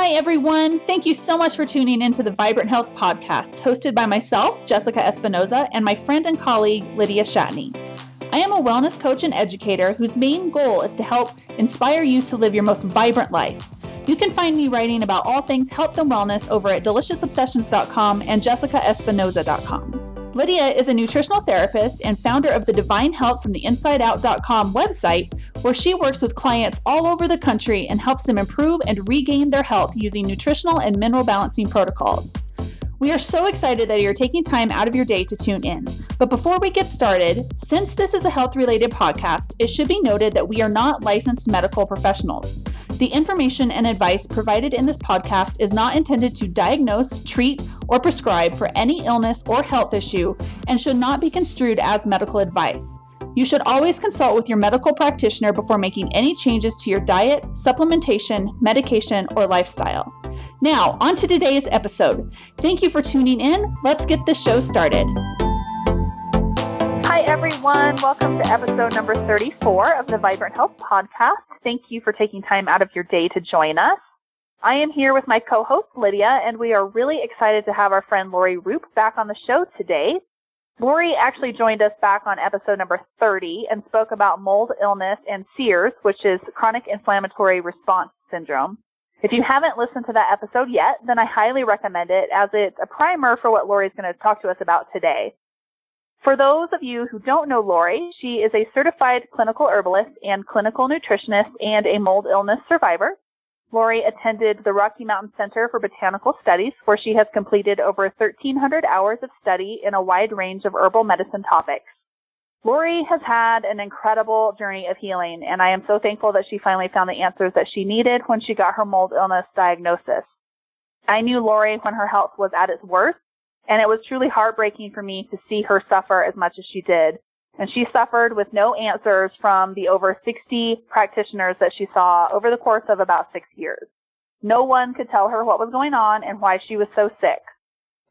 Hi, everyone. Thank you so much for tuning into the Vibrant Health Podcast, hosted by myself, Jessica Espinoza, and my friend and colleague, Lydia Shatney. I am a wellness coach and educator whose main goal is to help inspire you to live your most vibrant life. You can find me writing about all things health and wellness over at deliciousobsessions.com and jessicaespinoza.com. Lydia is a nutritional therapist and founder of the Divine Health from the InsideOut.com website, where she works with clients all over the country and helps them improve and regain their health using nutritional and mineral balancing protocols. We are so excited that you're taking time out of your day to tune in. But before we get started, since this is a health-related podcast, it should be noted that we are not licensed medical professionals. The information and advice provided in this podcast is not intended to diagnose, treat, or prescribe for any illness or health issue and should not be construed as medical advice. You should always consult with your medical practitioner before making any changes to your diet, supplementation, medication, or lifestyle. Now, on to today's episode. Thank you for tuning in. Let's get this show started. Hi, everyone. Welcome to episode number 34 of the Vibrant Health Podcast. Thank you for taking time out of your day to join us. I am here with my co-host, Lydia, and we are really excited to have our friend Lori Roop back on the show today. Lori actually joined us back on episode number 30 and spoke about mold illness and CIRS, which is Chronic Inflammatory Response Syndrome. If you haven't listened to that episode yet, then I highly recommend it, as it's a primer for what Lori's going to talk to us about today. For those of you who don't know Lori, she is a certified clinical herbalist and clinical nutritionist and a mold illness survivor. Lori attended the Rocky Mountain Center for Botanical Studies, where she has completed over 1,300 hours of study in a wide range of herbal medicine topics. Lori has had an incredible journey of healing, and I am so thankful that she finally found the answers that she needed when she got her mold illness diagnosis. I knew Lori when her health was at its worst, and it was truly heartbreaking for me to see her suffer as much as she did. And she suffered with no answers from the over 60 practitioners that she saw over the course of about 6 years. No one could tell her what was going on and why she was so sick.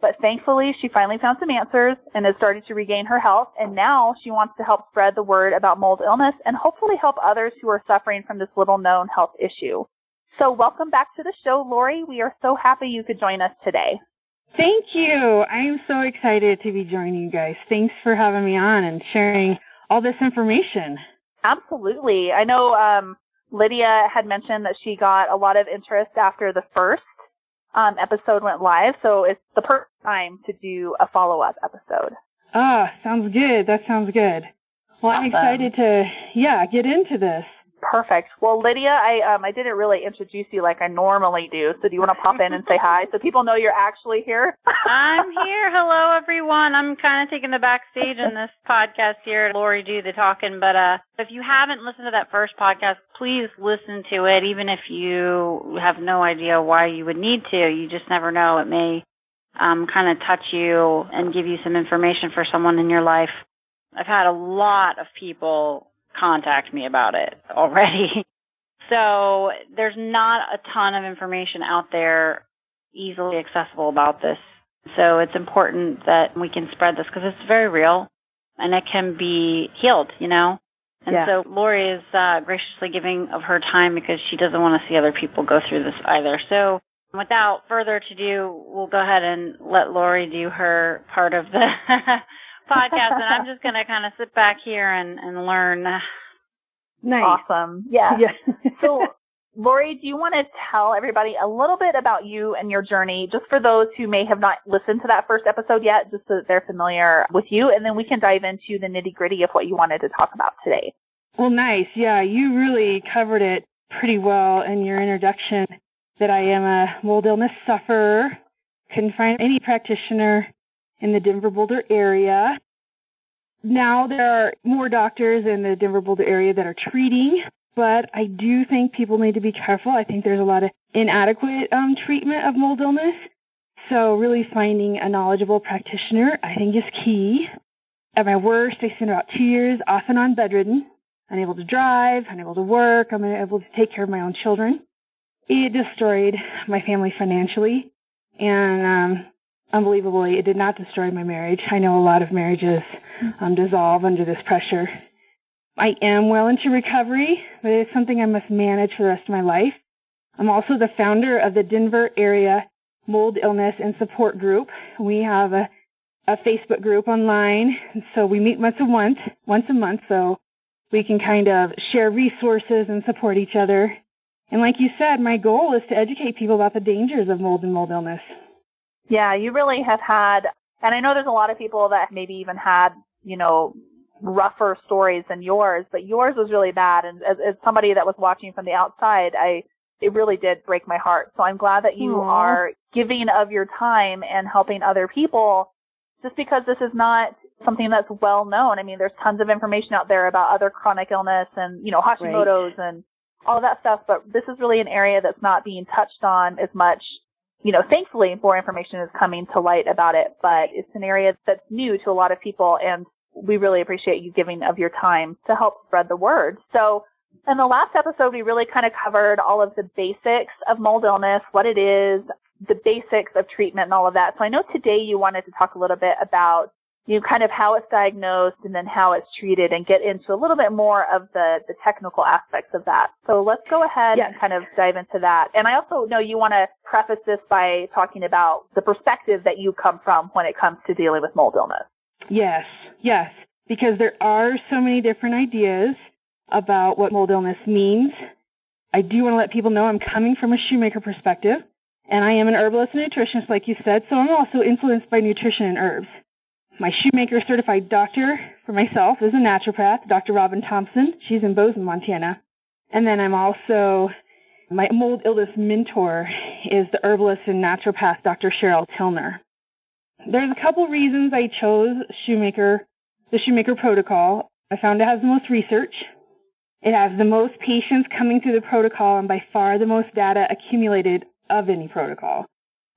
But thankfully, she finally found some answers and has started to regain her health, and now she wants to help spread the word about mold illness and hopefully help others who are suffering from this little-known health issue. So welcome back to the show, Lori. We are so happy you could join us today. Thank you. I am so excited to be joining you guys. Thanks for having me on and sharing all this information. Absolutely. I know Lydia had mentioned that she got a lot of interest after the first episode went live, so it's the perfect time to do a follow-up episode. Sounds good. That sounds good. Well, I'm excited to, get into this. Perfect. Well, Lydia, I didn't really introduce you like I normally do, so do you want to pop in and say hi so people know you're actually here? I'm here. Hello, everyone. I'm kind of taking the backstage in this podcast here. Lori do the talking, but if you haven't listened to that first podcast, please listen to it, even if you have no idea why you would need to. You just never know. It may kind of touch you and give you some information for someone in your life. I've had a lot of people contact me about it already. So there's not a ton of information out there easily accessible about this. So it's important that we can spread this because it's very real and it can be healed, And so Lori is graciously giving of her time because she doesn't want to see other people go through this either. So without further ado, we'll go ahead and let Lori do her part of the podcast, and I'm just going to kind of sit back here and learn. Nice. Awesome. Yeah. So, Lori, do you want to tell everybody a little bit about you and your journey, just for those who may have not listened to that first episode yet, just so that they're familiar with you, and then we can dive into the nitty-gritty of what you wanted to talk about today. Well, nice. Yeah, you really covered it pretty well in your introduction, that I am a mold illness sufferer. Couldn't find any practitioner in the Denver-Boulder area. Now there are more doctors in the Denver-Boulder area that are treating, but I do think people need to be careful. I think there's a lot of inadequate treatment of mold illness. So really finding a knowledgeable practitioner, I think, is key. At my worst, I spent about 2 years off and on bedridden, unable to drive, unable to work, unable to take care of my own children. It destroyed my family financially, and unbelievably, it did not destroy my marriage. I know a lot of marriages dissolve under this pressure. I am well into recovery, but it's something I must manage for the rest of my life. I'm also the founder of the Denver area Mold Illness and Support Group. We have a Facebook group online, so we meet once a month, so we can kind of share resources and support each other. And like you said, my goal is to educate people about the dangers of mold and mold illness. Yeah, you really have had, and I know there's a lot of people that maybe even had, rougher stories than yours, but yours was really bad. And as somebody that was watching from the outside, it really did break my heart. So I'm glad that you are giving of your time and helping other people, just because this is not something that's well known. I mean, there's tons of information out there about other chronic illness and, Hashimoto's and all of that stuff, but this is really an area that's not being touched on as much. Thankfully, more information is coming to light about it, but it's an area that's new to a lot of people, and we really appreciate you giving of your time to help spread the word. So in the last episode, we really kind of covered all of the basics of mold illness, what it is, the basics of treatment and all of that. So I know today you wanted to talk a little bit about kind of how it's diagnosed and then how it's treated, and get into a little bit more of the technical aspects of that. So let's go ahead and kind of dive into that. And I also know you want to preface this by talking about the perspective that you come from when it comes to dealing with mold illness. Yes, because there are so many different ideas about what mold illness means. I do want to let people know I'm coming from a shoemaker perspective, and I am an herbalist and nutritionist, like you said, so I'm also influenced by nutrition and herbs. My shoemaker certified doctor for myself is a naturopath, Dr. Robin Thompson. She's in Bozeman, Montana. And then I'm also, my mold illness mentor is the herbalist and naturopath, Dr. Cheryl Tilner. There's a couple reasons I chose the shoemaker protocol. I found it has the most research. It has the most patients coming through the protocol, and by far the most data accumulated of any protocol.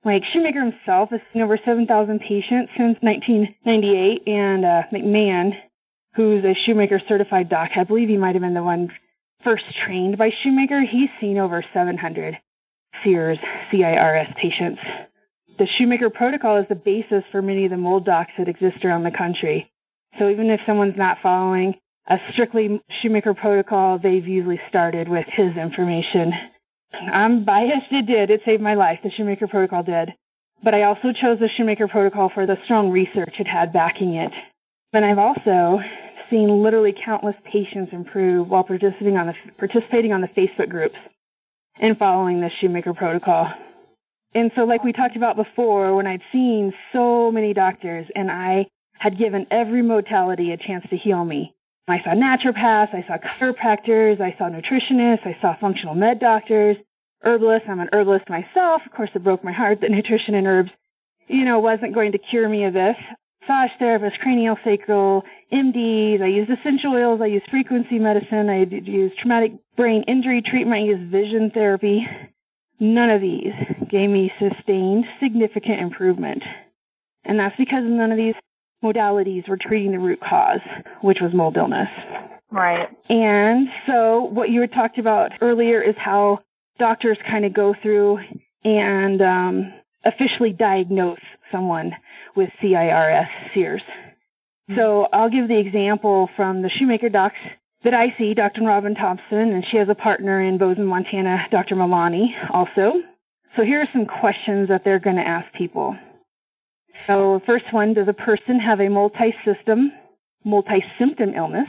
Like, Shoemaker himself has seen over 7,000 patients since 1998, and McMahon, who's a Shoemaker certified doc, I believe he might have been the one first trained by Shoemaker, he's seen over 700 CIRS, CIRS patients. The Shoemaker protocol is the basis for many of the mold docs that exist around the country. So even if someone's not following a strictly Shoemaker protocol, they've usually started with his information. I'm biased, it did. It saved my life. The Shoemaker protocol did. But I also chose the Shoemaker protocol for the strong research it had backing it. And I've also seen literally countless patients improve while participating on the Facebook groups and following the Shoemaker protocol. And so, like we talked about before, when I'd seen so many doctors and I had given every modality a chance to heal me, I saw naturopaths, I saw chiropractors, I saw nutritionists, I saw functional med doctors, herbalists. I'm an herbalist myself. Of course, it broke my heart that nutrition and herbs, wasn't going to cure me of this. Massage therapists, craniosacral, MDs, I used essential oils, I used frequency medicine, I used traumatic brain injury treatment, I used vision therapy. None of these gave me sustained, significant improvement. And that's because none of these modalities were treating the root cause, which was mold illness. Right. And so what you had talked about earlier is how doctors kind of go through and officially diagnose someone with CIRS, CIRS. So I'll give the example from the Shoemaker docs that I see, Dr. Robin Thompson, and she has a partner in Bozeman, Montana, Dr. Milani also. So here are some questions that they're going to ask people. So first one, does a person have a multi-symptom illness?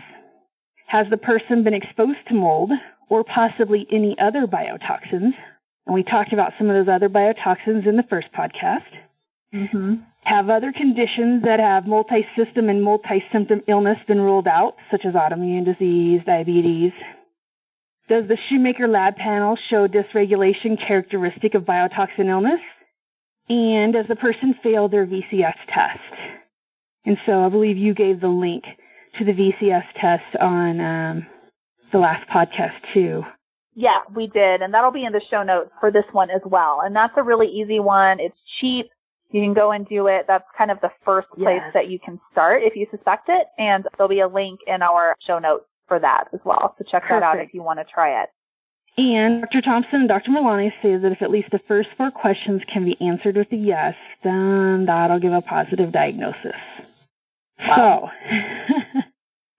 Has the person been exposed to mold or possibly any other biotoxins? And we talked about some of those other biotoxins in the first podcast. Mm-hmm. Have other conditions that have multi-system and multi-symptom illness been ruled out, such as autoimmune disease, diabetes? Does the Shoemaker lab panel show dysregulation characteristic of biotoxin illness? And does the person fail their VCS test? And so I believe you gave the link to the VCS test on the last podcast too. Yeah, we did. And that'll be in the show notes for this one as well. And that's a really easy one. It's cheap. You can go and do it. That's kind of the first place that you can start if you suspect it. And there'll be a link in our show notes for that as well. So check that out if you want to try it. And Dr. Thompson and Dr. Milani say that if at least the first 4 questions can be answered with a yes, then that'll give a positive diagnosis. Wow.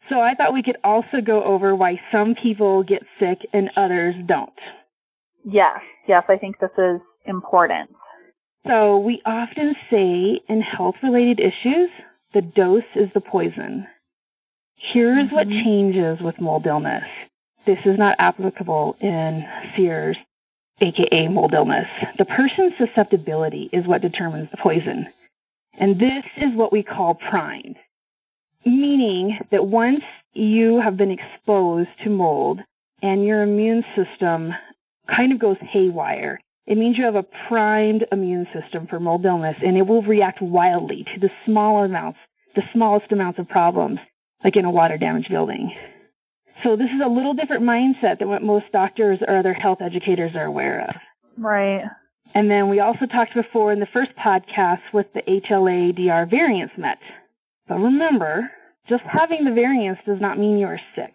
So I thought we could also go over why some people get sick and others don't. Yes, I think this is important. So we often say in health-related issues, the dose is the poison. Here's what changes with mold illness. This is not applicable in CIRS, aka mold illness. The person's susceptibility is what determines the poison. And this is what we call primed, meaning that once you have been exposed to mold and your immune system kind of goes haywire, it means you have a primed immune system for mold illness, and it will react wildly to the smallest amounts of problems, like in a water-damaged building. So this is a little different mindset than what most doctors or other health educators are aware of. Right. And then we also talked before in the first podcast with the HLA-DR variants met. But remember, just having the variants does not mean you are sick.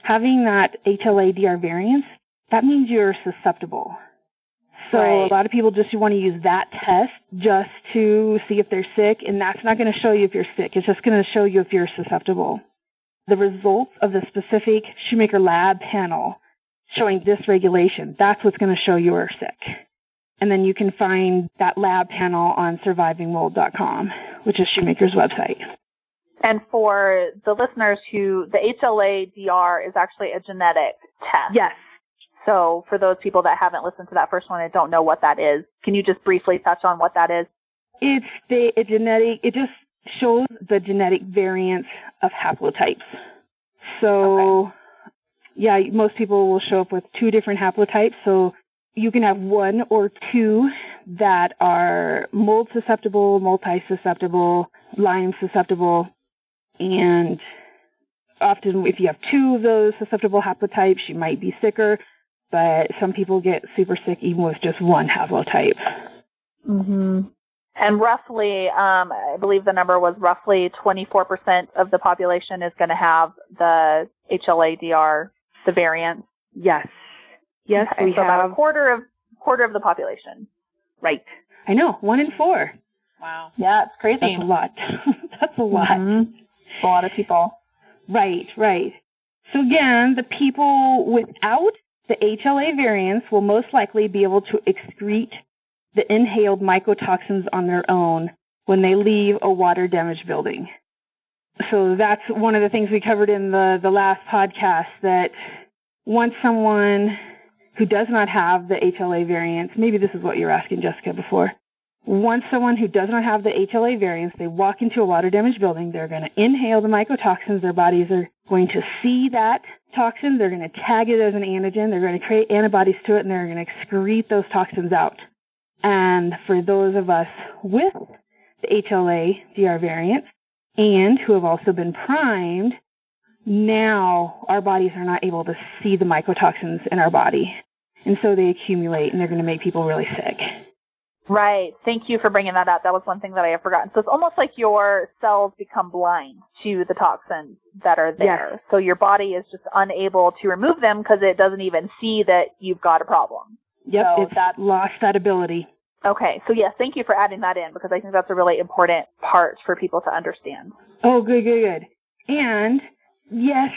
Having that HLA-DR variants, that means you're susceptible. So a lot of people just want to use that test just to see if they're sick, and that's not going to show you if you're sick. It's just going to show you if you're susceptible. The results of the specific Shoemaker lab panel showing dysregulation, that's what's going to show you are sick. And then you can find that lab panel on survivingmold.com, which is Shoemaker's website. And for the listeners the HLA-DR is actually a genetic test. Yes. So for those people that haven't listened to that first one and don't know what that is, can you just briefly touch on what that is? It just shows the genetic variants of haplotypes. So, most people will show up with 2 different haplotypes. So you can have 1 or 2 that are mold susceptible, multi-susceptible, Lyme susceptible, and often if you have 2 of those susceptible haplotypes, you might be sicker, but some people get super sick even with just 1 haplotype. Mm-hmm. And roughly, I believe the number was roughly 24% of the population is going to have the HLA-DR, the variant. Yes. Yes, okay, we so have about a quarter of the population. Right. I know, 1 in 4. Wow. Yeah, it's crazy. That's a lot. That's a lot. Mm-hmm. A lot of people. Right. So again, the people without the HLA variants will most likely be able to excrete the inhaled mycotoxins on their own when they leave a water-damaged building. So that's one of the things we covered in the last podcast, that once someone who does not have the HLA variants, maybe this is what you were asking Jessica before, once someone who does not have the HLA variants, they walk into a water-damaged building, they're going to inhale the mycotoxins, their bodies are going to see that toxin, they're going to tag it as an antigen, they're going to create antibodies to it, and they're going to excrete those toxins out. And for those of us with the HLA-DR variants and who have also been primed, now our bodies are not able to see the mycotoxins in our body. And so they accumulate, and they're going to make people really sick. Right. Thank you for bringing that up. That was one thing that I had forgotten. So it's almost like your cells become blind to the toxins that are there. Yes. So your body is just unable to remove them because it doesn't even see that you've got a problem. Yep, so it's lost that ability. Okay. So, yes, thank you for adding that in, because I think that's a really important part for people to understand. Oh, good. And, yes,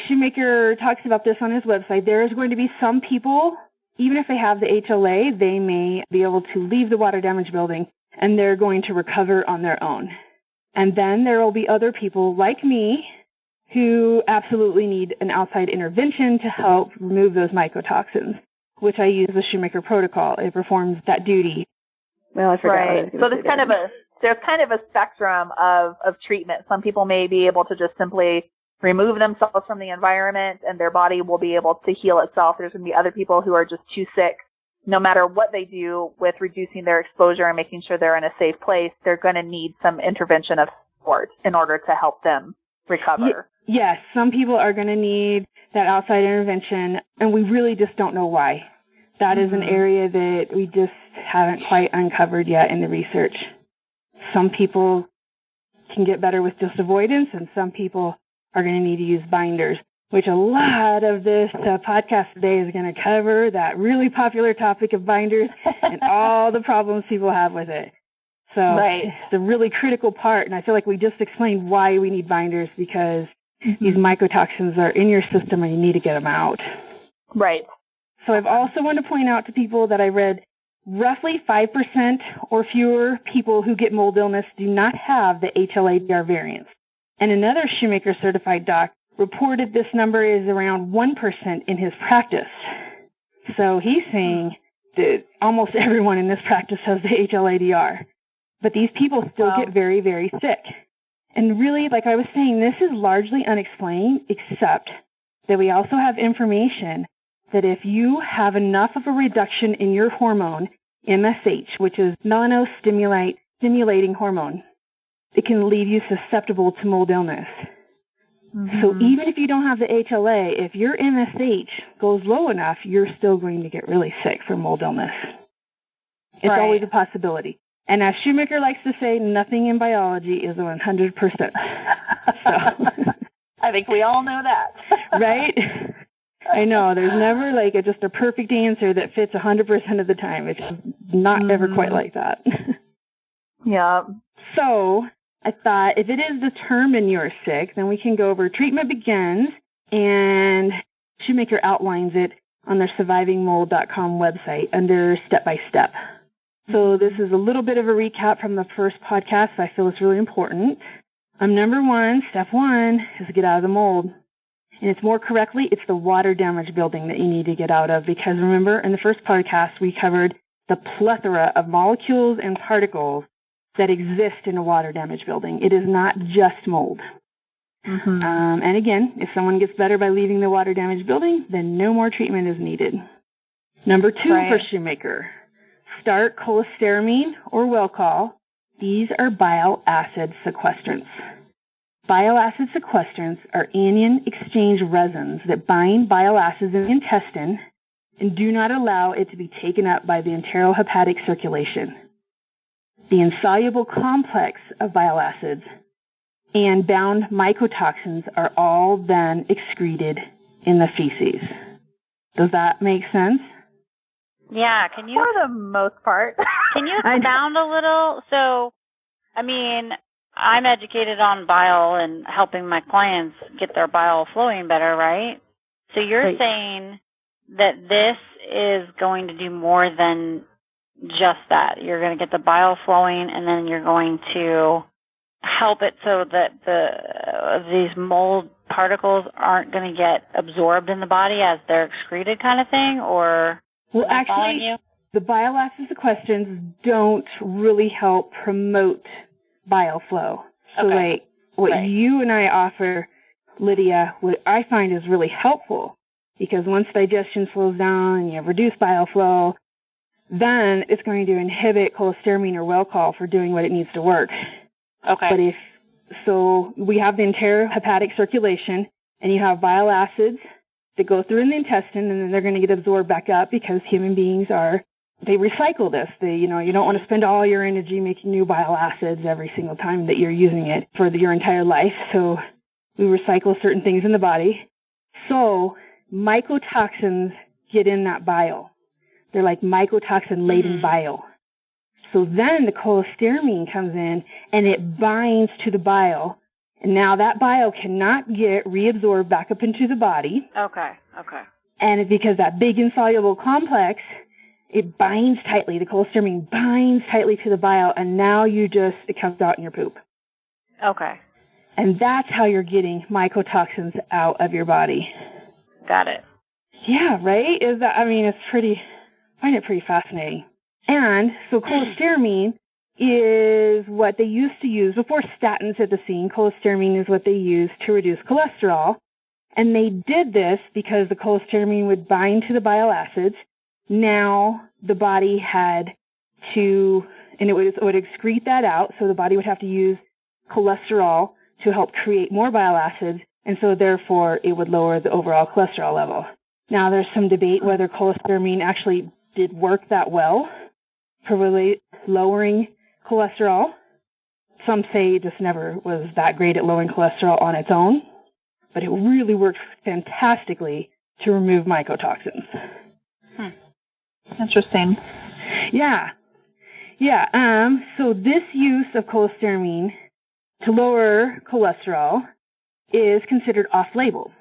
Shoemaker talks about this on his website. There is going to be some people, even if they have the HLA, they may be able to leave the water-damaged building, and they're going to recover on their own. And then there will be other people like me who absolutely need an outside intervention to help remove those mycotoxins, which I use the Shoemaker protocol. It performs that duty. Well, I forgot. Right. So there's kind of a spectrum of treatment. Some people may be able to just simply remove themselves from the environment and their body will be able to heal itself. There's going to be other people who are just too sick. No matter what they do with reducing their exposure and making sure they're in a safe place, they're going to need some intervention of support in order to help them recover. Yes, some people are going to need that outside intervention, and we really just don't know why. That is an area that we just haven't quite uncovered yet in the research. Some people can get better with just avoidance, and some people are going to need to use binders, which a lot of this podcast today is going to cover, that really popular topic of binders and all the problems people have with it. So It's a really critical part, and I feel like we just explained why we need binders, because these mycotoxins are in your system and you need to get them out. Right. So I've also wanted to point out to people that I read roughly 5% or fewer people who get mold illness do not have the HLA-DR variants. And another Shoemaker certified doc reported this number is around 1% in his practice. So he's saying that almost everyone in this practice has the HLA-DR. But these people still get very, very sick. And really, like I was saying, this is largely unexplained, except that we also have information that if you have enough of a reduction in your hormone, MSH, which is melanostimulating hormone, it can leave you susceptible to mold illness. Mm-hmm. So even if you don't have the HLA, if your MSH goes low enough, you're still going to get really sick from mold illness. It's always a possibility. And as Shoemaker likes to say, nothing in biology is 100%. So I think we all know that. Right? I know. There's never like just a perfect answer that fits 100% of the time. It's not ever quite like that. Yeah. So I thought if it is determined you're sick, then we can go over treatment begins, and Shoemaker outlines it on their survivingmold.com website under step-by-step. So this is a little bit of a recap from the first podcast. I feel it's really important. Number one, step one, is to get out of the mold. And it's more correctly, it's the water damage building that you need to get out of, because remember, in the first podcast, we covered the plethora of molecules and particles that exist in a water damage building. It is not just mold. Mm-hmm. And again, if someone gets better by leaving the water damage building, then no more treatment is needed. Number two for Shoemaker, start cholestyramine or Welchol. These are bile acid sequestrants. Bile acid sequestrants are anion exchange resins that bind bile acids in the intestine and do not allow it to be taken up by the enterohepatic circulation. The insoluble complex of bile acids and bound mycotoxins are all then excreted in the feces. Does that make sense? Yeah, can you? For the most part. Can you expound a little? So, I mean, I'm educated on bile and helping my clients get their bile flowing better, right? So you're saying that this is going to do more than just that. You're going to get the bile flowing, and then you're going to help it so that these mold particles aren't going to get absorbed in the body as they're excreted, kind of thing, or? Well, actually, the bile acid sequestrants don't really help promote bile flow. So, like, what you and I offer, Lydia, what I find is really helpful, because once digestion slows down and you have reduced bile flow, then it's going to inhibit cholestyramine or Welchol for doing what it needs to work. Okay. But we have the enterohepatic circulation, and you have bile acids that go through in the intestine, and then they're going to get absorbed back up because human beings they recycle this. You don't want to spend all your energy making new bile acids every single time that you're using it for your entire life. So we recycle certain things in the body. So mycotoxins get in that bile. They're like mycotoxin-laden bile. So then the cholestyramine comes in, and it binds to the bile. And now that bile cannot get reabsorbed back up into the body. Okay. And because that big insoluble complex, it binds tightly. The cholestyramine binds tightly to the bile, and now it comes out in your poop. Okay. And that's how you're getting mycotoxins out of your body. Got it. Yeah, right? I find it pretty fascinating. And so cholestyramine is what they used to use before statins hit the scene. Cholestyramine is what they used to reduce cholesterol. And they did this because the cholestyramine would bind to the bile acids. Now the body had to, and it would excrete that out, so the body would have to use cholesterol to help create more bile acids, and so therefore it would lower the overall cholesterol level. Now there's some debate whether cholestyramine actually did work that well for really lowering cholesterol. Some say it just never was that great at lowering cholesterol on its own, but it really works fantastically to remove mycotoxins. Interesting. Yeah. So this use of cholestyramine to lower cholesterol is considered off-label.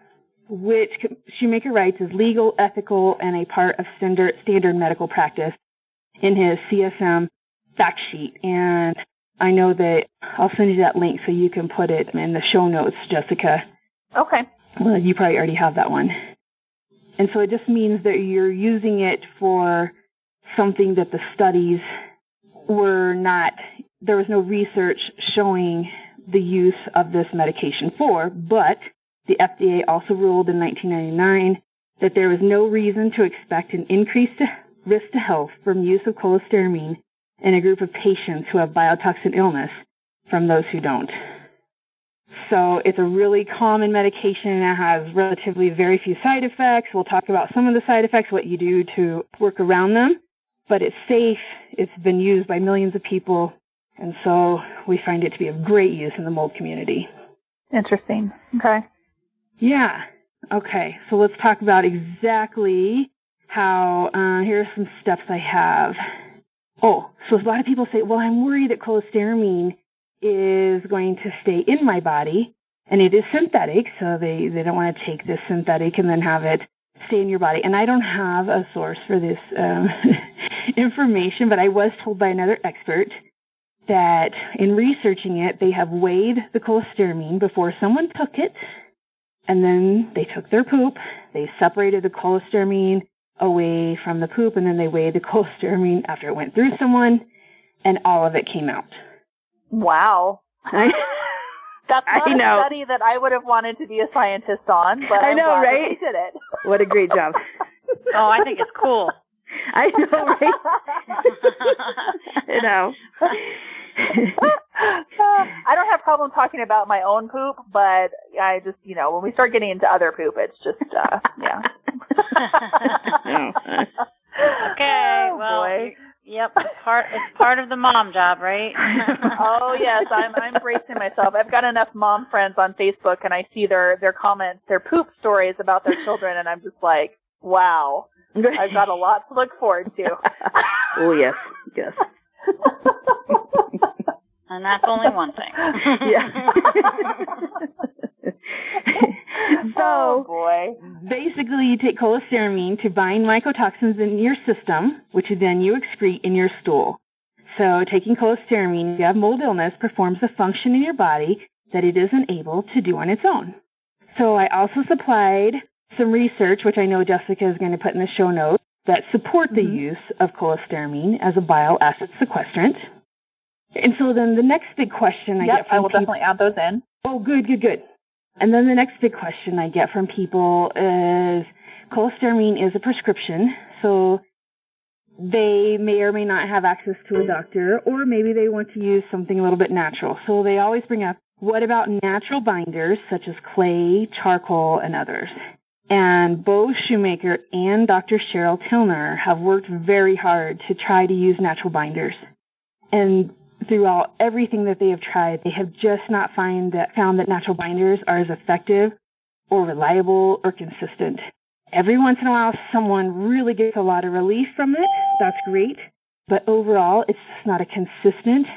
which Shoemaker writes is legal, ethical, and a part of standard medical practice in his CSM fact sheet. And I know that I'll send you that link so you can put it in the show notes, Jessica. Okay. Well, you probably already have that one. And so it just means that you're using it for something that the studies were not, there was no research showing the use of this medication for, but the FDA also ruled in 1999 that there was no reason to expect an increased risk to health from use of cholestyramine in a group of patients who have biotoxin illness from those who don't. So it's a really common medication that has relatively very few side effects. We'll talk about some of the side effects, what you do to work around them. But it's safe. It's been used by millions of people. And so we find it to be of great use in the mold community. Interesting. Okay. Yeah. Okay. So let's talk about exactly how, here are some steps I have. Oh, so a lot of people say, well, I'm worried that cholestyramine is going to stay in my body, and it is synthetic, so they don't want to take this synthetic and then have it stay in your body. And I don't have a source for this information, but I was told by another expert that in researching it, they have weighed the cholestyramine before someone took it, and then they took their poop, they separated the cholestyramine away from the poop, and then they weighed the cholestyramine after it went through someone, and all of it came out. Wow. That's not a study that I would have wanted to be a scientist on, but I'm glad that they did it. What a great job. Oh, I think it's cool. I know, right? You know. I don't have problem talking about my own poop, but I just, when we start getting into other poop, it's just, yeah. Okay, well, boy. Yep, it's part of the mom job, right? Oh yes, I'm bracing myself. I've got enough mom friends on Facebook, and I see their comments, their poop stories about their children, and I'm just like, wow, I've got a lot to look forward to. Oh yes. And that's only one thing. Yeah. So, boy. Basically, you take cholestyramine to bind mycotoxins in your system, which then you excrete in your stool. So, taking cholestyramine, if you have mold illness, performs a function in your body that it isn't able to do on its own. So, I also supplied some research, which I know Jessica is going to put in the show notes, that support the use of cholestyramine as a bile acid sequestrant. And so then the next big question I get from I will definitely add those in. Oh, good. And then the next big question I get from people is cholestyramine is a prescription, so they may or may not have access to a doctor, or maybe they want to use something a little bit natural. So they always bring up, what about natural binders such as clay, charcoal, and others? And both Shoemaker and Dr. Cheryl Tilner have worked very hard to try to use natural binders. And throughout everything that they have tried, they have just not found that natural binders are as effective or reliable or consistent. Every once in a while, someone really gets a lot of relief from it. That's great. But overall, it's just not a consistent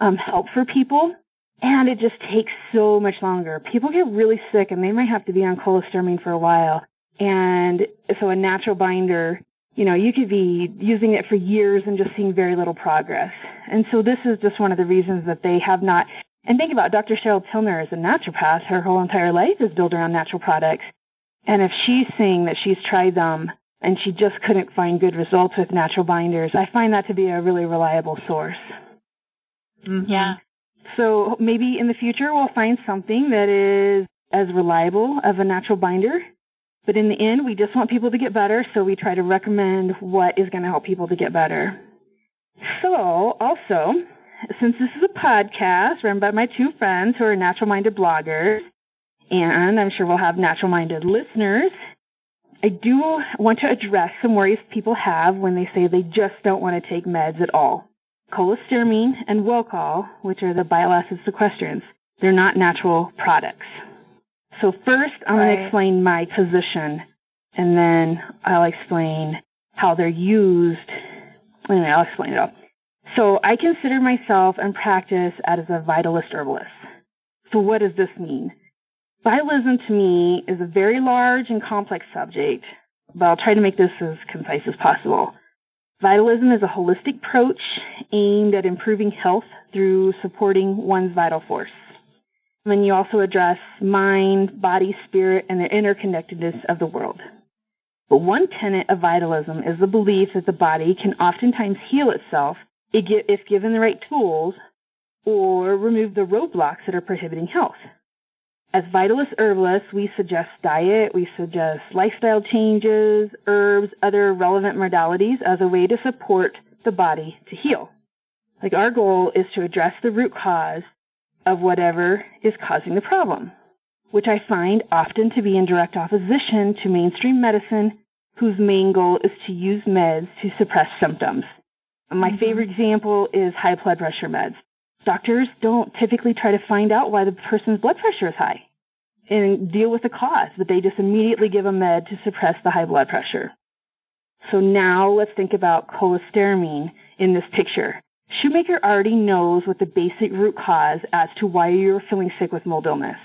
help for people. And it just takes so much longer. People get really sick, and they might have to be on cholestyramine for a while. And so a natural binder, you could be using it for years and just seeing very little progress. And so this is just one of the reasons that they have not. And think about Dr. Cheryl Tilner as a naturopath. Her whole entire life is built around natural products. And if she's saying that she's tried them and she just couldn't find good results with natural binders, I find that to be a really reliable source. Mm-hmm. Yeah. So maybe in the future we'll find something that is as reliable as a natural binder. But in the end, we just want people to get better, so we try to recommend what is going to help people to get better. So, also, since this is a podcast run by my two friends who are natural-minded bloggers, and I'm sure we'll have natural-minded listeners, I do want to address some worries people have when they say they just don't want to take meds at all. Cholestyramine and Welchol, which are the bile acid sequestrants, they're not natural products. So first, I'm going to explain my position, and then I'll explain how they're used. Anyway, I'll explain it all. So I consider myself and practice as a vitalist herbalist. So what does this mean? Vitalism to me is a very large and complex subject, but I'll try to make this as concise as possible. Vitalism is a holistic approach aimed at improving health through supporting one's vital force. And you also address mind, body, spirit, and the interconnectedness of the world. But one tenet of vitalism is the belief that the body can oftentimes heal itself if given the right tools or remove the roadblocks that are prohibiting health. As Vitalist Herbalists, we suggest diet, we suggest lifestyle changes, herbs, other relevant modalities as a way to support the body to heal. Like, our goal is to address the root cause of whatever is causing the problem, which I find often to be in direct opposition to mainstream medicine, whose main goal is to use meds to suppress symptoms. My favorite example is high blood pressure meds. Doctors don't typically try to find out why the person's blood pressure is high and deal with the cause, but they just immediately give a med to suppress the high blood pressure. So now let's think about cholestyramine in this picture. Shoemaker already knows what the basic root cause as to why you're feeling sick with mold illness.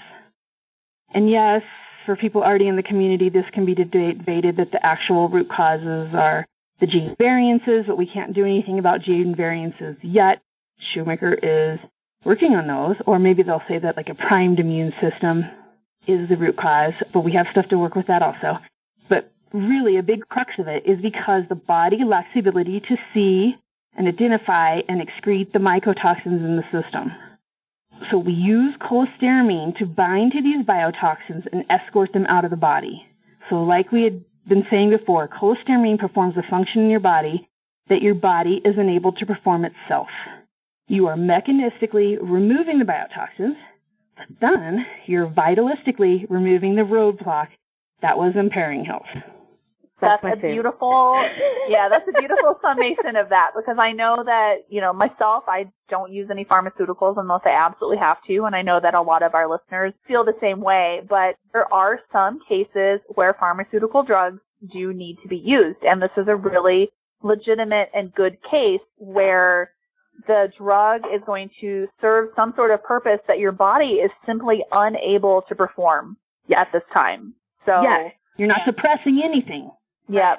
And yes, for people already in the community, this can be debated that the actual root causes are the gene variances, but we can't do anything about gene variances yet. Shoemaker is working on those, or maybe they'll say that like a primed immune system is the root cause, but we have stuff to work with that also. But really a big crux of it is because the body lacks the ability to see and identify and excrete the mycotoxins in the system. So we use cholestyramine to bind to these biotoxins and escort them out of the body. So like we had been saying before, cholestyramine performs a function in your body that your body is unable to perform itself. You are mechanistically removing the biotoxins, but then you're vitalistically removing the roadblock that was impairing health. That's a beautiful summation of that, because I know that, myself, I don't use any pharmaceuticals unless I absolutely have to, and I know that a lot of our listeners feel the same way, but there are some cases where pharmaceutical drugs do need to be used, and this is a really legitimate and good case where the drug is going to serve some sort of purpose that your body is simply unable to perform at this time. So yes, you're not suppressing anything. Yeah.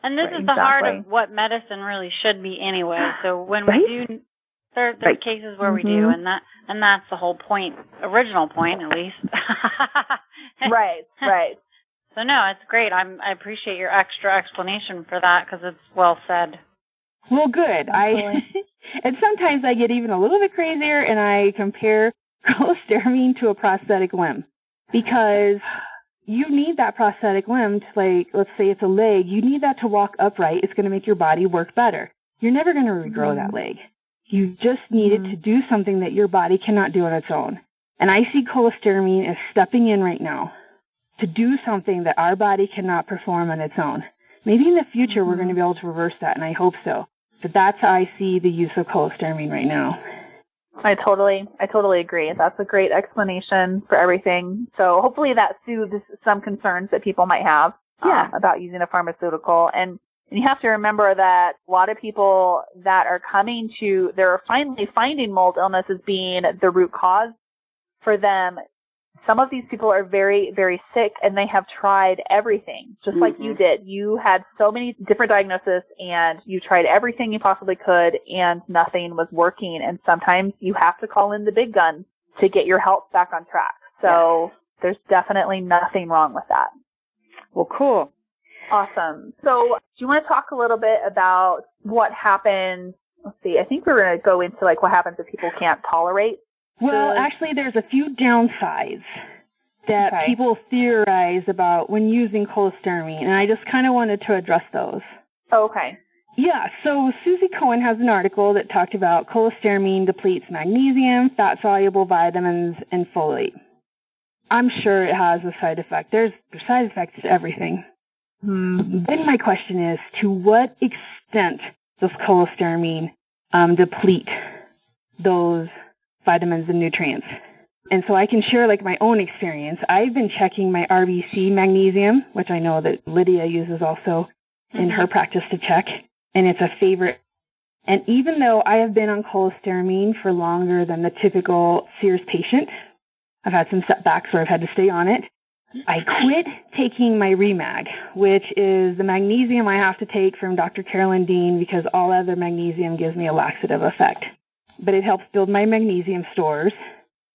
And this is the heart of what medicine really should be anyway. So when we do, there are cases where we do, and that's the whole point, original point at least. Right. So no, it's great. I appreciate your extra explanation for that because it's well said. Well, good. And sometimes I get even a little bit crazier and I compare cholestyramine to a prosthetic limb, because you need that prosthetic limb to, like, let's say it's a leg, you need that to walk upright. It's going to make your body work better. You're never going to regrow that leg. You just need it to do something that your body cannot do on its own. And I see cholestyramine as stepping in right now to do something that our body cannot perform on its own. Maybe in the future we're going to be able to reverse that, and I hope so. But that's how I see the use of cholestyramine right now. I totally agree. That's a great explanation for everything. So hopefully that soothes some concerns that people might have about using a pharmaceutical. And you have to remember that a lot of people that are they're finally finding mold illness as being the root cause for them. Some of these people are very, very sick, and they have tried everything, just like you did. You had so many different diagnoses, and you tried everything you possibly could, and nothing was working. And sometimes you have to call in the big guns to get your health back on track. So there's definitely nothing wrong with that. Well, cool. Awesome. So do you want to talk a little bit about what happens? Let's see. I think we're going to go into what happens if people can't tolerate. Well, actually, there's a few downsides that people theorize about when using cholestyramine, and I just kind of wanted to address those. Okay. Yeah, so Susie Cohen has an article that talked about cholestyramine depletes magnesium, fat-soluble vitamins, and folate. I'm sure it has a side effect. There's side effects to everything. Then my question is, to what extent does cholestyramine deplete those vitamins and nutrients? And so I can share my own experience. I've been checking my RBC magnesium, which I know that Lydia uses also in her practice to check, and it's a favorite. And even though I have been on cholestyramine for longer than the typical CIRS patient, I've had some setbacks where I've had to stay on it. I quit taking my Remag, which is the magnesium I have to take from Dr. Carolyn Dean because all other magnesium gives me a laxative effect. But it helps build my magnesium stores.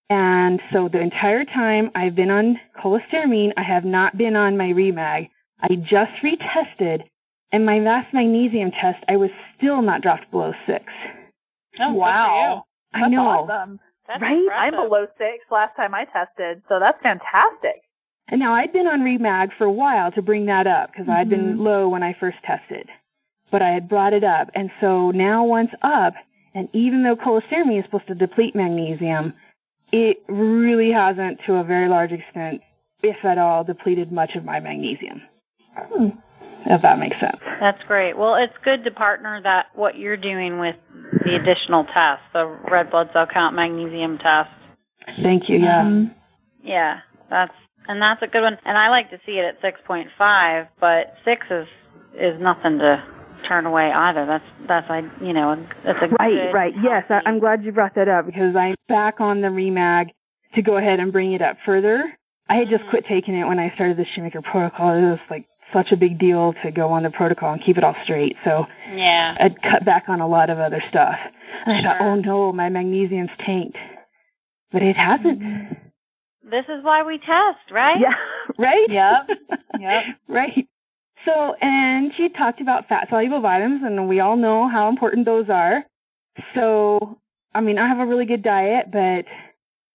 And so the entire time I've been on cholestyramine, I have not been on my Remag. I just retested, and my last magnesium test, I was still not dropped below 6. Oh, wow. I know. Awesome. That's right? impressive. I'm below 6 last time I tested, so that's fantastic. And now I'd been on Remag for a while to bring that up because I'd been low when I first tested. But I had brought it up. And so now once up, and even though cholestyramine is supposed to deplete magnesium, it really hasn't to a very large extent, if at all, depleted much of my magnesium. If that makes sense. That's great. Well, it's good to partner that what you're doing with the additional tests, the red blood cell count magnesium test. Thank you, yeah. Yeah, that's a good one. And I like to see it at 6.5, but 6 is nothing to turn away either. That's a good, right. Yes, I'm glad you brought that up because I'm back on the Remag to go ahead and bring it up further. I had just quit taking it when I started the Shoemaker protocol. It was like such a big deal to go on the protocol and keep it all straight. So yeah, I'd cut back on a lot of other stuff. And I thought, oh no, my magnesium's tanked. But it hasn't. This is why we test, right? Yeah, right? Yep. Right. So, and she talked about fat-soluble vitamins, and we all know how important those are. So, I mean, I have a really good diet, but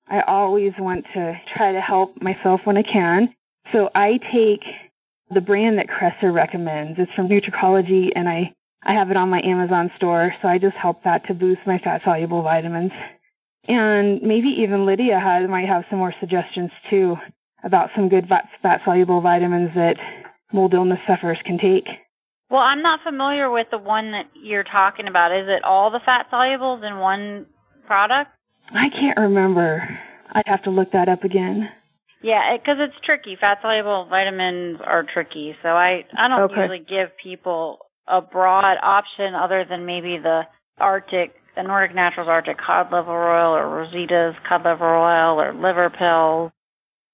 I always want to try to help myself when I can. So I take the brand that Cresser recommends. It's from Nutricology, and I have it on my Amazon store, so I just help that to boost my fat-soluble vitamins. And maybe even Lydia might have some more suggestions, too, about some good fat-soluble vitamins that mold illness sufferers can take. Well, I'm not familiar with the one that you're talking about. Is it all the fat solubles in one product? I can't remember. I'd have to look that up again. Yeah, because it's tricky. Fat-soluble vitamins are tricky. So I don't usually give people a broad option other than maybe the Nordic Naturals Arctic cod liver oil or Rosita's cod liver oil or liver pills,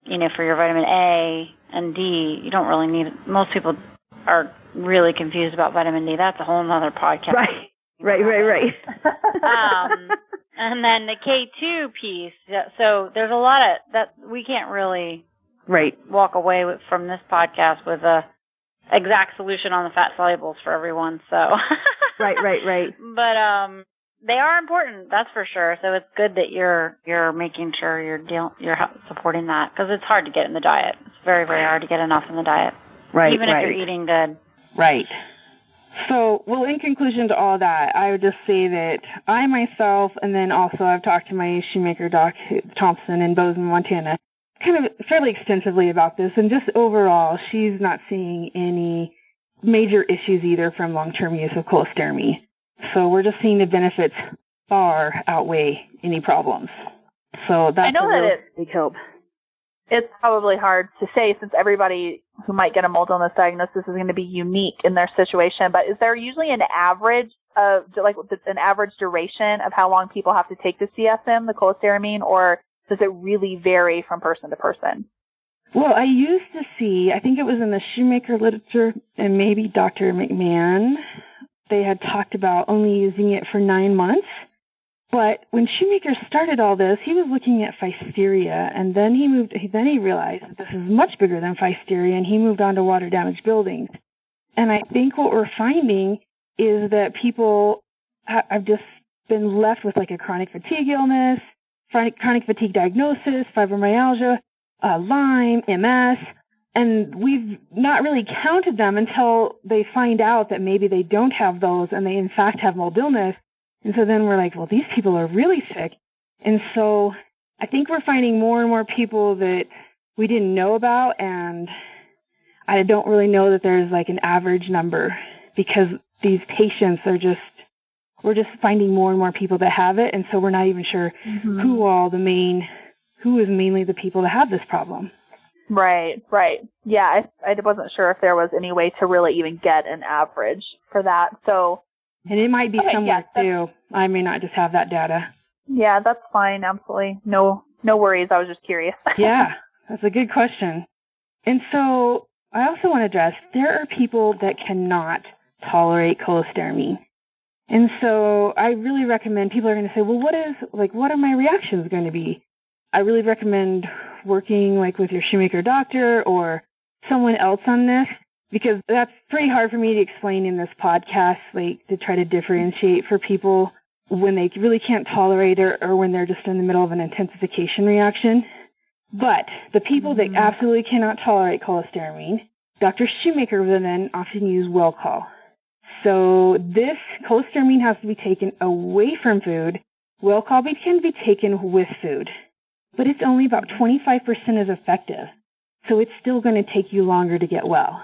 for your vitamin A and D. You don't really need it. Most people are really confused about vitamin D. That's a whole other podcast. Right. And then the K2 piece. So there's a lot of that we can't really walk away from this podcast with a exact solution on the fat solubles for everyone. So Right. But they are important, that's for sure. So it's good that you're making sure you're supporting that because it's hard to get in the diet. It's very, very hard to get enough in the diet. Right. Even if you're eating good. Right. So, well, in conclusion to all that, I would just say that I myself, and then also I've talked to my Shoemaker doc, Thompson, in Bozeman, Montana, kind of fairly extensively about this, and just overall, she's not seeing any major issues either from long-term use of cholestyramine. So we're just seeing the benefits far outweigh any problems. So that's a big help. It's probably hard to say since everybody who might get a mold illness diagnosis is going to be unique in their situation, but is there usually an average duration of how long people have to take the CSM, the cholestyramine, or does it really vary from person to person? Well, I used to see, I think it was in the Shoemaker literature, and maybe Dr. McMahon, they had talked about only using it for 9 months. But when Shoemaker started all this, he was looking at Pfiesteria, and then he realized that this is much bigger than Pfiesteria, and he moved on to water-damaged buildings. And I think what we're finding is that people have just been left with like a chronic fatigue illness, chronic fatigue diagnosis, fibromyalgia, Lyme, MS, and we've not really counted them until they find out that maybe they don't have those and they in fact have mold illness. And so then we're like, well, these people are really sick. And so I think we're finding more and more people that we didn't know about, and I don't really know that there's like an average number because these patients we're just finding more and more people that have it, and so we're not even sure who is mainly the people that have this problem. Right. Yeah, I wasn't sure if there was any way to really even get an average for that. So. And it might be somewhere too. I may not just have that data. Yeah, that's fine. Absolutely. No No worries. I was just curious. Yeah, that's a good question. And so I also want to address, there are people that cannot tolerate cholestyramine. And so I really recommend, people are going to say, well, what are my reactions going to be? I really recommend working with your shoemaker doctor or someone else on this, because that's pretty hard for me to explain in this podcast, to try to differentiate for people when they really can't tolerate it or when they're just in the middle of an intensification reaction. But the people that absolutely cannot tolerate cholestyramine, Dr. Shoemaker will then often use Welchol. So this cholestyramine has to be taken away from food. Welchol can be taken with food, but it's only about 25% as effective. So it's still going to take you longer to get well.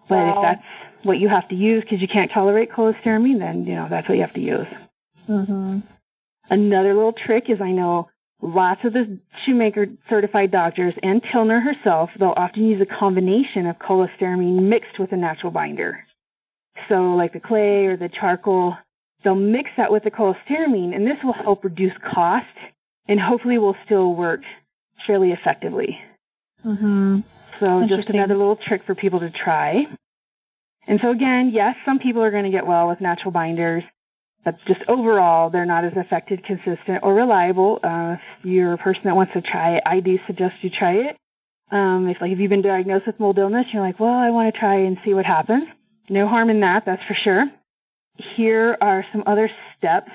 But if that's what you have to use because you can't tolerate cholestyramine, then, that's what you have to use. Mm-hmm. Another little trick is, I know lots of the Shoemaker certified doctors and Tilner herself, they'll often use a combination of cholestyramine mixed with a natural binder. So the clay or the charcoal, they'll mix that with the cholestyramine, and this will help reduce cost and hopefully will still work fairly effectively. Mm-hmm. So just another little trick for people to try. And so again, yes, some people are going to get well with natural binders, but just overall, they're not as effective, consistent, or reliable. If you're a person that wants to try it, I do suggest you try it. If you've been diagnosed with mold illness, you're like, well, I want to try and see what happens. No harm in that, that's for sure. Here are some other steps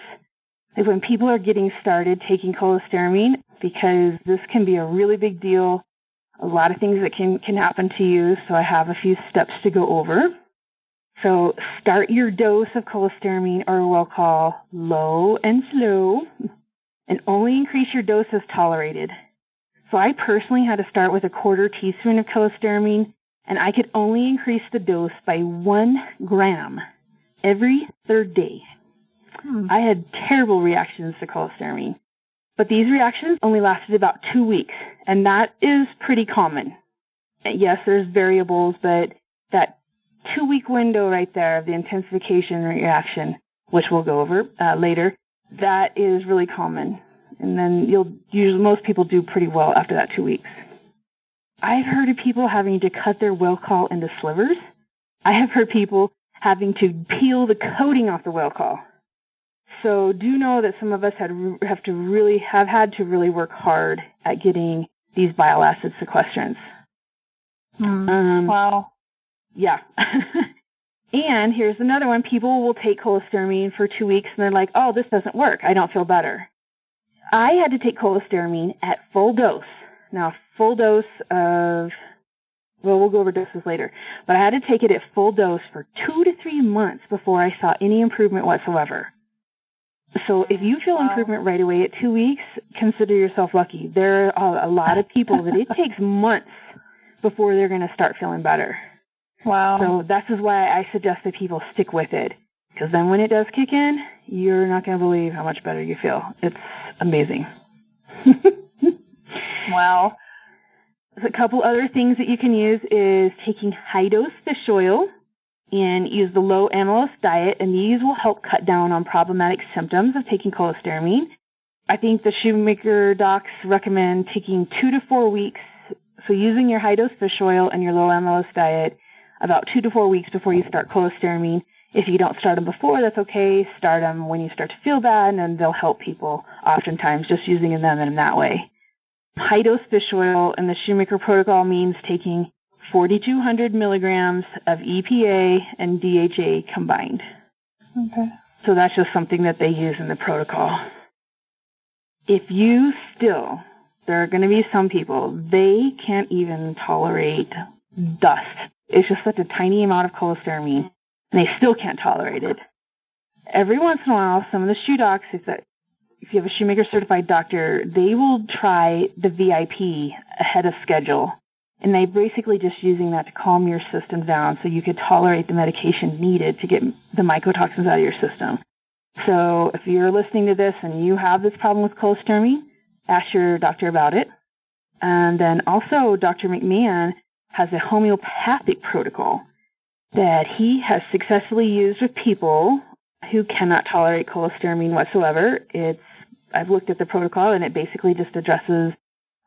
when people are getting started taking cholestyramine, because this can be a really big deal. A lot of things that can happen to you, so I have a few steps to go over. So start your dose of cholestyramine or Welchol low and slow, and only increase your dose as tolerated. So I personally had to start with a 1/4 teaspoon of cholestyramine, and I could only increase the dose by 1 gram every 3rd day. I had terrible reactions to cholestyramine, but these reactions only lasted about 2 weeks, and that is pretty common. Yes, there's variables, but that 2-week window right there of the intensification reaction, which we'll go over later, that is really common. And then most people do pretty well after that 2 weeks. I've heard of people having to cut their Welchol into slivers. I have heard people having to peel the coating off the Welchol. So do know that some of us have had to really work hard at getting these bile acid sequestrants. Wow. Yeah. And here's another one. People will take cholestyramine for 2 weeks and they're like, oh, this doesn't work. I don't feel better. I had to take cholestyramine at full dose. Now, full dose of, we'll go over doses later, but I had to take it at full dose for 2 to 3 months before I saw any improvement whatsoever. So if you feel improvement right away at 2 weeks, consider yourself lucky. There are a lot of people that it takes months before they're going to start feeling better. Wow. So that is why I suggest that people stick with it, because then when it does kick in, you're not going to believe how much better you feel. It's amazing. Wow. A couple other things that you can use is taking high-dose fish oil and use the low amylose diet, and these will help cut down on problematic symptoms of taking cholestyramine. I think the Shoemaker docs recommend taking 2 to 4 weeks, so using your high-dose fish oil and your low amylose diet about 2 to 4 weeks before you start cholestyramine. If you don't start them before, that's okay. Start them when you start to feel bad, and they'll help people oftentimes just using them in that way. High-dose fish oil in the Shoemaker protocol means taking 4,200 milligrams of EPA and DHA combined. Okay. So that's just something that they use in the protocol. There are going to be some people, they can't even tolerate dust. It's just such a tiny amount of cholestyramine, and they still can't tolerate it. Every once in a while, some of the shoe docs, if you have a Shoemaker certified doctor, they will try the VIP ahead of schedule. And they're basically just using that to calm your system down so you could tolerate the medication needed to get the mycotoxins out of your system. So if you're listening to this and you have this problem with cholestyramine, ask your doctor about it. And then also Dr. McMahon has a homeopathic protocol that he has successfully used with people who cannot tolerate cholestyramine whatsoever. It's I've looked at the protocol, and it basically just addresses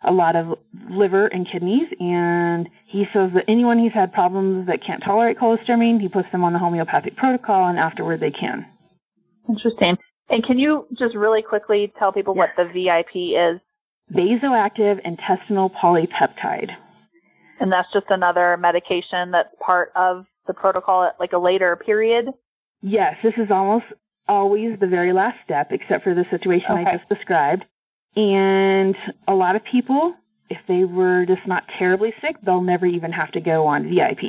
a lot of liver and kidneys. And he says that anyone who's had problems that can't tolerate cholestyramine, he puts them on the homeopathic protocol, and afterward they can. Interesting. And can you just really quickly tell people what the VIP is? Vasoactive intestinal polypeptide. And that's just another medication that's part of the protocol at like a later period? Yes, this is almost always the very last step, except for the situation I just described. And a lot of people, if they were just not terribly sick, they'll never even have to go on VIP.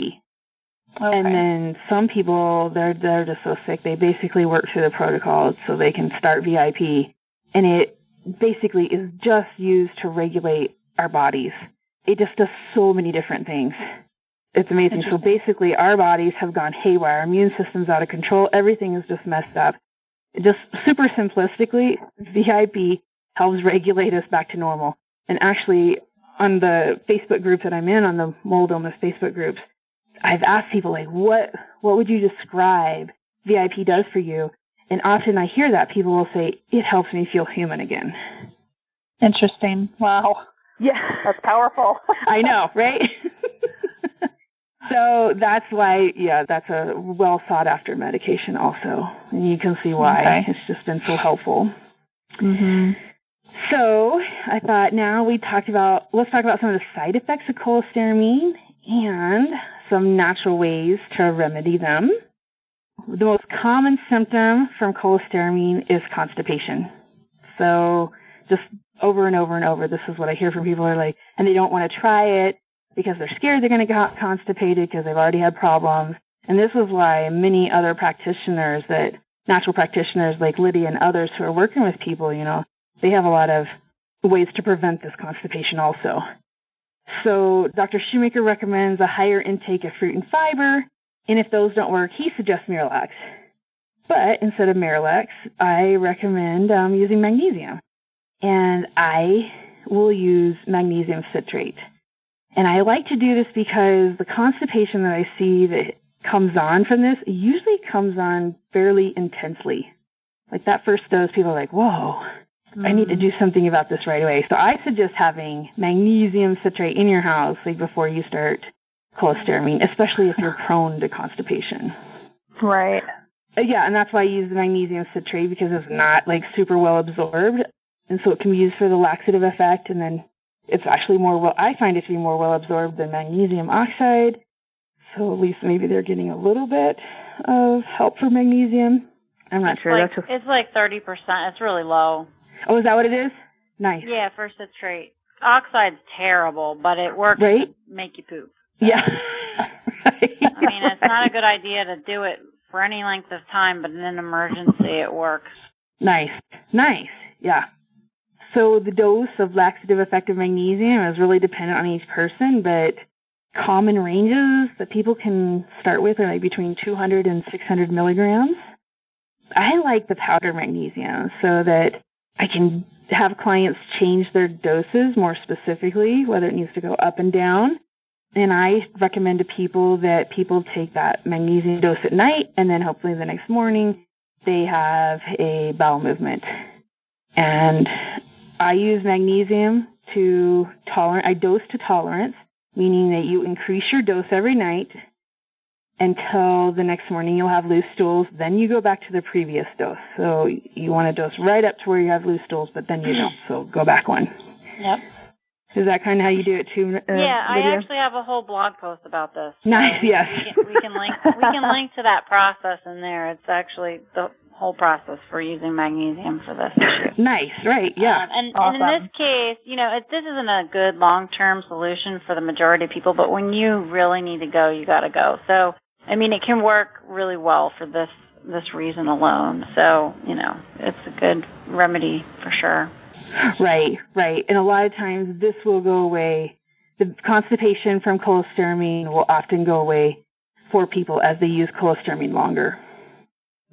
Okay. And then some people, they're just so sick, they basically work through the protocol so they can start VIP. And it basically is just used to regulate our bodies. It just does so many different things. It's amazing. So basically our bodies have gone haywire. Our immune system's out of control. Everything is just messed up. Just super simplistically, VIP helps regulate us back to normal. And actually, on the Facebook groups that I'm in, on the Mold Illness Facebook groups, I've asked people, like, what would you describe VIP does for you? And often I hear that people will say, it helps me feel human again. Interesting. Wow. Yeah. That's powerful. I know, right? So that's why, that's a well-sought-after medication also. And you can see why. Okay. It's just been so helpful. Mm-hmm. So I thought now let's talk about some of the side effects of cholestyramine and some natural ways to remedy them. The most common symptom from cholestyramine is constipation. So just over and over and over, this is what I hear from people are like, and they don't want to try it because they're scared they're going to get constipated because they've already had problems. And this is why many other practitioners, natural practitioners like Lydia and others who are working with people, they have a lot of ways to prevent this constipation also. So Dr. Shoemaker recommends a higher intake of fruit and fiber, and if those don't work, he suggests Miralax. But instead of Miralax, I recommend using magnesium. And I will use magnesium citrate. And I like to do this because the constipation that I see that comes on from this usually comes on fairly intensely. Like that first dose, people are like, whoa, I need to do something about this right away. So I suggest having magnesium citrate in your house before you start cholestyramine, especially if you're prone to constipation. Right. Yeah, and that's why I use the magnesium citrate because it's not super well absorbed. And so it can be used for the laxative effect, and then it's actually I find it to be more well absorbed than magnesium oxide. So at least maybe they're getting a little bit of help for magnesium. I'm not sure. It's like 30%. It's really low. Oh, is that what it is? Nice. Yeah, for citrate. Oxide's terrible, but it works to make you poop. So. Yeah. Right. I mean, it's not a good idea to do it for any length of time, but in an emergency, it works. Nice. Yeah. So the dose of laxative effective magnesium is really dependent on each person, but common ranges that people can start with are between 200 and 600 milligrams. I like the powder magnesium so that I can have clients change their doses more specifically, whether it needs to go up and down. And I recommend to people that people take that magnesium dose at night, and then hopefully the next morning they have a bowel movement. And I use magnesium I dose to tolerance, meaning that you increase your dose every night until the next morning you'll have loose stools. Then you go back to the previous dose. So you want to dose right up to where you have loose stools, but then you don't. So go back one. Yep. Is that kind of how you do it too? Yeah, Lydia? I actually have a whole blog post about this. Nice, yes. We can link to that process in there. It's actually the whole process for using magnesium for this issue. Nice, right, yeah. And awesome. And in this case, this isn't a good long-term solution for the majority of people, but when you really need to go, you got to go. So, I mean, it can work really well for this reason alone. So, it's a good remedy for sure. Right. And a lot of times this will go away. The constipation from cholestyramine will often go away for people as they use cholestyramine longer.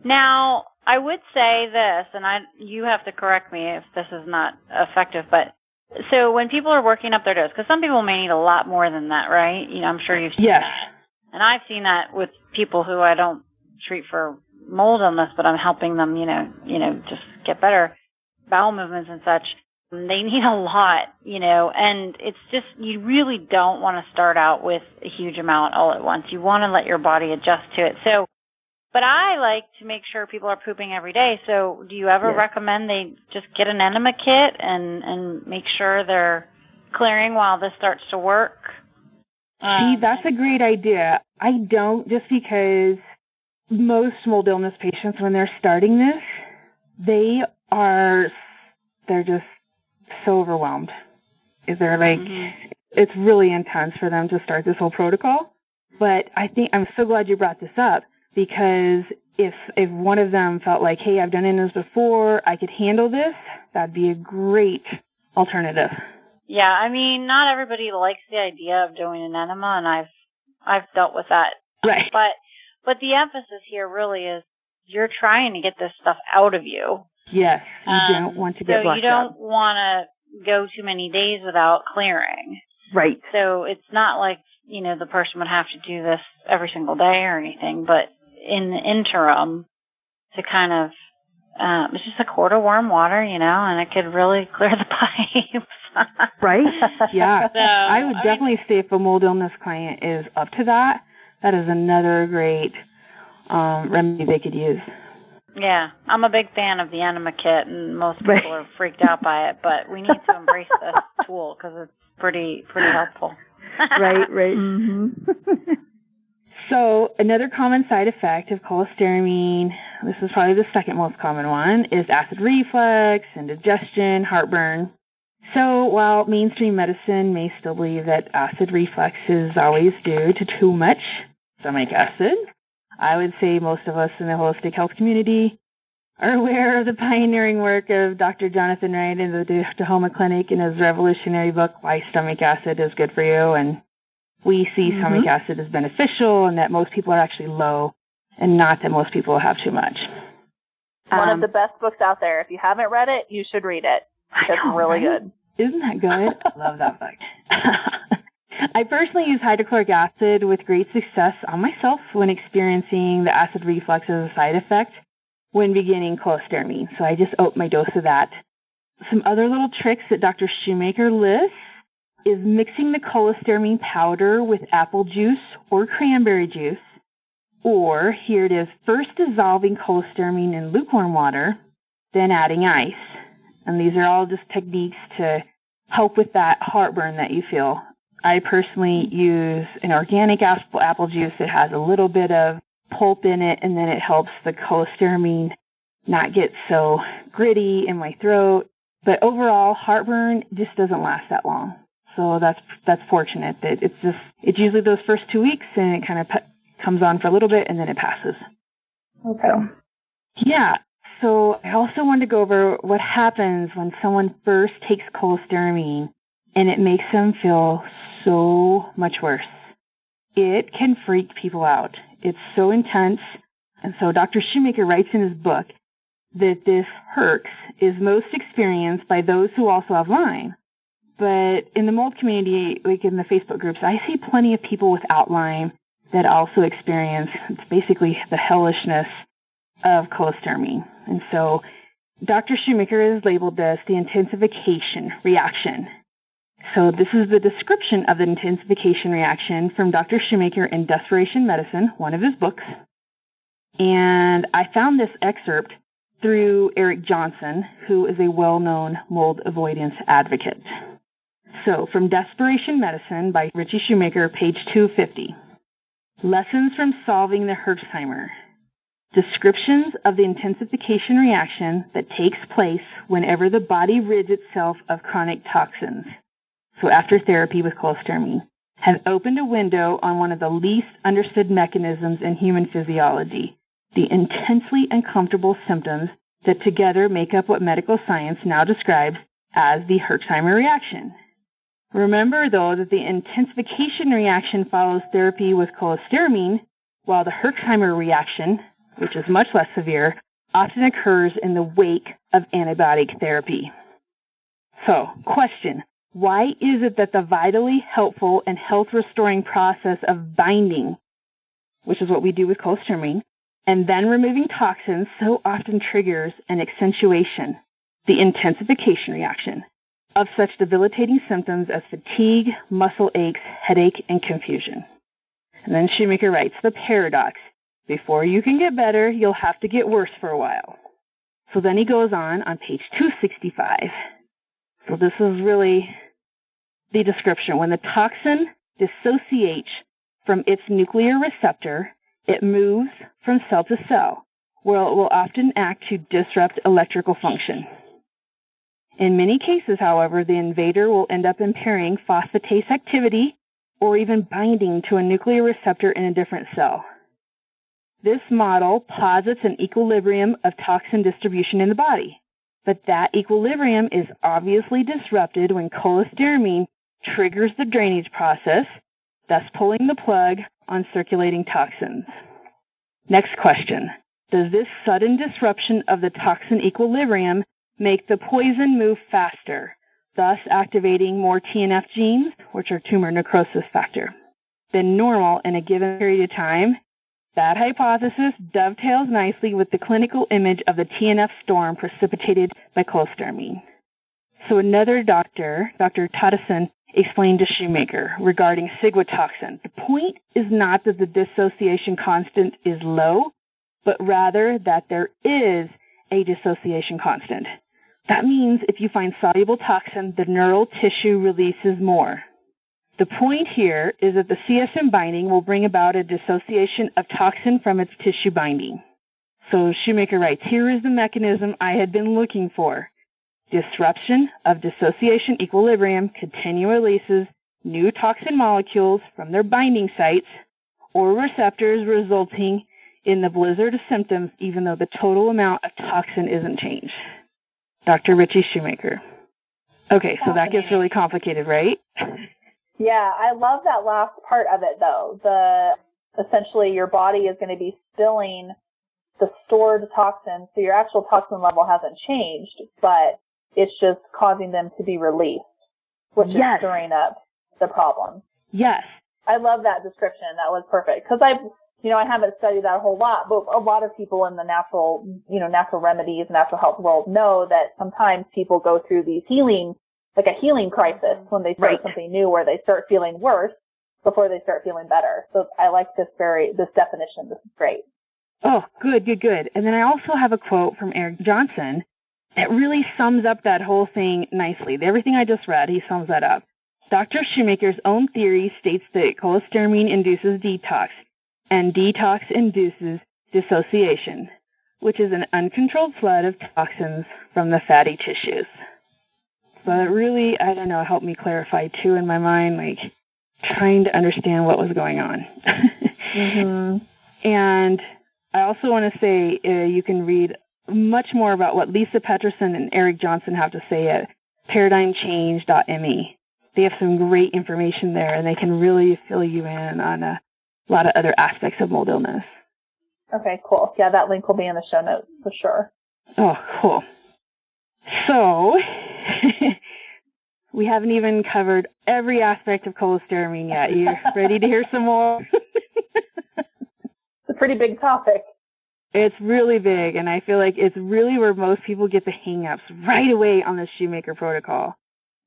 Now, I would say this, and you have to correct me if this is not effective, but so when people are working up their dose, because some people may need a lot more than that, right? I'm sure you've seen that. And I've seen that with people who I don't treat for mold illness, but I'm helping them, just get better. bowel movements and such, they need a lot, and it's just, you really don't want to start out with a huge amount all at once. You want to let your body adjust to it. So, but I like to make sure people are pooping every day. So do you ever recommend they just get an enema kit and make sure they're clearing while this starts to work? See, that's a great idea. I don't, just because most mold illness patients, when they're starting this, they're just so overwhelmed. They're like, it's really intense for them to start this whole protocol. But I think, I'm so glad you brought this up, because if one of them felt like, hey, I've done enemas before, I could handle this, that'd be a great alternative. Yeah, I mean, not everybody likes the idea of doing an enema, and I've dealt with that. Right. But the emphasis here really is you're trying to get this stuff out of you. Yes, you don't want to get blocked up. So you don't want to go too many days without clearing. Right. So it's not like, the person would have to do this every single day or anything, but in the interim, to kind of, it's just a quart of warm water, and it could really clear the pipes. Right? Yeah. So, I would definitely say if a mold illness client is up to that, that is another great remedy they could use. Yeah, I'm a big fan of the enema kit, and most people are freaked out by it, but we need to embrace this tool because it's pretty helpful. Right. Mm-hmm. So another common side effect of cholestyramine, this is probably the second most common one, is acid reflux, indigestion, heartburn. So while mainstream medicine may still believe that acid reflux is always due to too much stomach acid, I would say most of us in the holistic health community are aware of the pioneering work of Dr. Jonathan Wright in the Tahoma Clinic in his revolutionary book, Why Stomach Acid is Good for You. And we see stomach acid as beneficial and that most people are actually low and not that most people have too much. One of the best books out there. If you haven't read it, you should read it. It's really good. Isn't that good? I love that book. I personally use hydrochloric acid with great success on myself when experiencing the acid reflux as a side effect when beginning cholestyramine. So I just upped my dose of that. Some other little tricks that Dr. Shoemaker lists is mixing the cholestyramine powder with apple juice or cranberry juice, or here it is, first dissolving cholestyramine in lukewarm water, then adding ice. And these are all just techniques to help with that heartburn that you feel. I personally use an organic apple juice that has a little bit of pulp in it, and then it helps the cholestyramine not get so gritty in my throat. But overall, heartburn just doesn't last that long. So that's fortunate that it's usually those first 2 weeks, and it kind of comes on for a little bit, and then it passes. Okay. Yeah. So I also wanted to go over what happens when someone first takes cholestyramine, and it makes them feel so much worse. It can freak people out. It's so intense. And so Dr. Shoemaker writes in his book that this herx is most experienced by those who also have Lyme. But in the mold community, like in the Facebook groups, I see plenty of people without Lyme that also experience, it's basically the hellishness of cholestyramine. And so Dr. Shoemaker has labeled this the intensification reaction. So this is the description of the intensification reaction from Dr. Shoemaker in Desperation Medicine, one of his books. And I found this excerpt through Eric Johnson, who is a well-known mold avoidance advocate. So from Desperation Medicine by Richie Shoemaker, page 250. Lessons from solving the Herxheimer. Descriptions of the intensification reaction that takes place whenever the body rids itself of chronic toxins. So after therapy with cholestyramine, have opened a window on one of the least understood mechanisms in human physiology, the intensely uncomfortable symptoms that together make up what medical science now describes as the Herxheimer reaction. Remember, though, that the intensification reaction follows therapy with cholestyramine, while the Herxheimer reaction, which is much less severe, often occurs in the wake of antibiotic therapy. So, question. Why is it that the vitally helpful and health-restoring process of binding, which is what we do with cholestyramine, and then removing toxins so often triggers an accentuation the intensification reaction of such debilitating symptoms as fatigue, muscle aches, headache, and confusion. And then Shoemaker writes, the paradox. Before you can get better, you'll have to get worse for a while. So then he goes on page 265. So this is really the description. When the toxin dissociates from its nuclear receptor, it moves from cell to cell, where it will often act to disrupt electrical function. In many cases, however, the invader will end up impairing phosphatase activity or even binding to a nuclear receptor in a different cell. This model posits an equilibrium of toxin distribution in the body, but that equilibrium is obviously disrupted when cholestyramine triggers the drainage process, thus pulling the plug on circulating toxins. Next question. Does this sudden disruption of the toxin equilibrium make the poison move faster, thus activating more TNF genes, which are tumor necrosis factor, than normal in a given period of time? That hypothesis dovetails nicely with the clinical image of the TNF storm precipitated by cholestyramine. So another doctor, Dr. Todison, explained to Shoemaker regarding ciguatoxin. The point is not that the dissociation constant is low, but rather that there is a dissociation constant. That means if you find soluble toxin, the neural tissue releases more. The point here is that the CSM binding will bring about a dissociation of toxin from its tissue binding. So Shoemaker writes, here is the mechanism I had been looking for. Disruption of dissociation equilibrium continually releases new toxin molecules from their binding sites or receptors, resulting in the blizzard of symptoms even though the total amount of toxin isn't changed. Dr. Richie Shoemaker. Okay, so that gets really complicated, right? Yeah, I love that last part of it, though. Essentially, your body is going to be spilling the stored toxins, so your actual toxin level hasn't changed, but it's just causing them to be released, which is stirring up the problem. Yes. I love that description. That was perfect. Because I haven't studied that a whole lot, but a lot of people in the natural remedies, natural health world know that sometimes people go through these a healing crisis when they start something new where they start feeling worse before they start feeling better. So I like this definition. This is great. Oh, good. And then I also have a quote from Eric Johnson that really sums up that whole thing nicely. Everything I just read, he sums that up. Dr. Shoemaker's own theory states that cholestyramine induces detox, and detox induces dissociation, which is an uncontrolled flood of toxins from the fatty tissues. So it really, helped me clarify, too, in my mind, trying to understand what was going on. Mm-hmm. And I also want to say you can read much more about what Lisa Petterson and Eric Johnson have to say at paradigmchange.me. They have some great information there, and they can really fill you in on a lot of other aspects of mold illness. Okay, cool. Yeah, that link will be in the show notes for sure. Oh, cool. So, we haven't even covered every aspect of cholestyramine yet. You ready to hear some more? It's a pretty big topic. It's really big, and I feel like it's really where most people get the hang-ups right away on the Shoemaker protocol.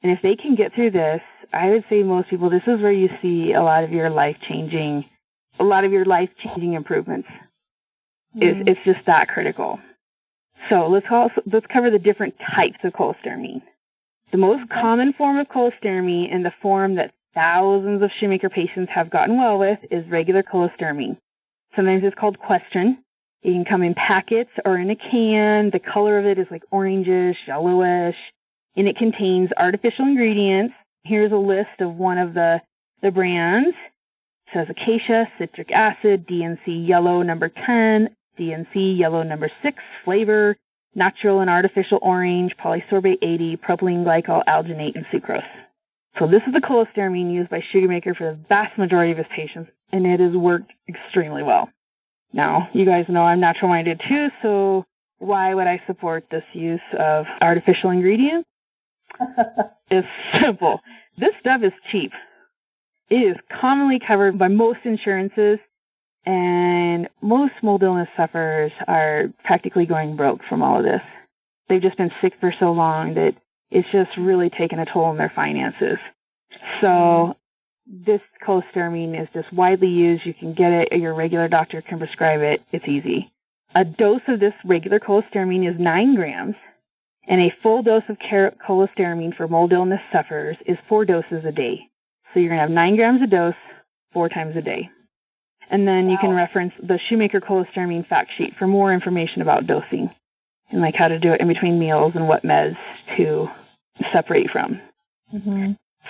And if they can get through this, I would say most people, this is where you see a lot of your life-changing improvements. Mm-hmm. It's just that critical. So let's cover the different types of cholestyramine. The most common form of cholestyramine, and the form that thousands of Shoemaker patients have gotten well with, is regular cholestyramine. Sometimes it's called Questrin. It can come in packets or in a can. The color of it is orangish, yellowish, and it contains artificial ingredients. Here's a list of one of the brands. It says acacia, citric acid, DNC yellow number 10, DNC yellow number 6, flavor, natural and artificial orange, polysorbate 80, propylene glycol, alginate, and sucrose. So this is the cholestyramine used by Shoemaker for the vast majority of his patients, and it has worked extremely well. Now, you guys know I'm natural-minded too, so why would I support this use of artificial ingredients? It's simple. This stuff is cheap. It is commonly covered by most insurances, and most mold illness sufferers are practically going broke from all of this. they've just been sick for so long that it's just really taken a toll on their finances. So this cholestyramine is just widely used. You can get it. Your regular doctor can prescribe it. It's easy. A dose of this regular cholestyramine is 9 grams, and a full dose of cholestyramine for mold illness sufferers is 4 doses a day. So you're going to have 9 grams a dose 4 times a day. And then you can reference the Shoemaker cholestyramine fact sheet for more information about dosing and like how to do it in between meals and what meds to separate from.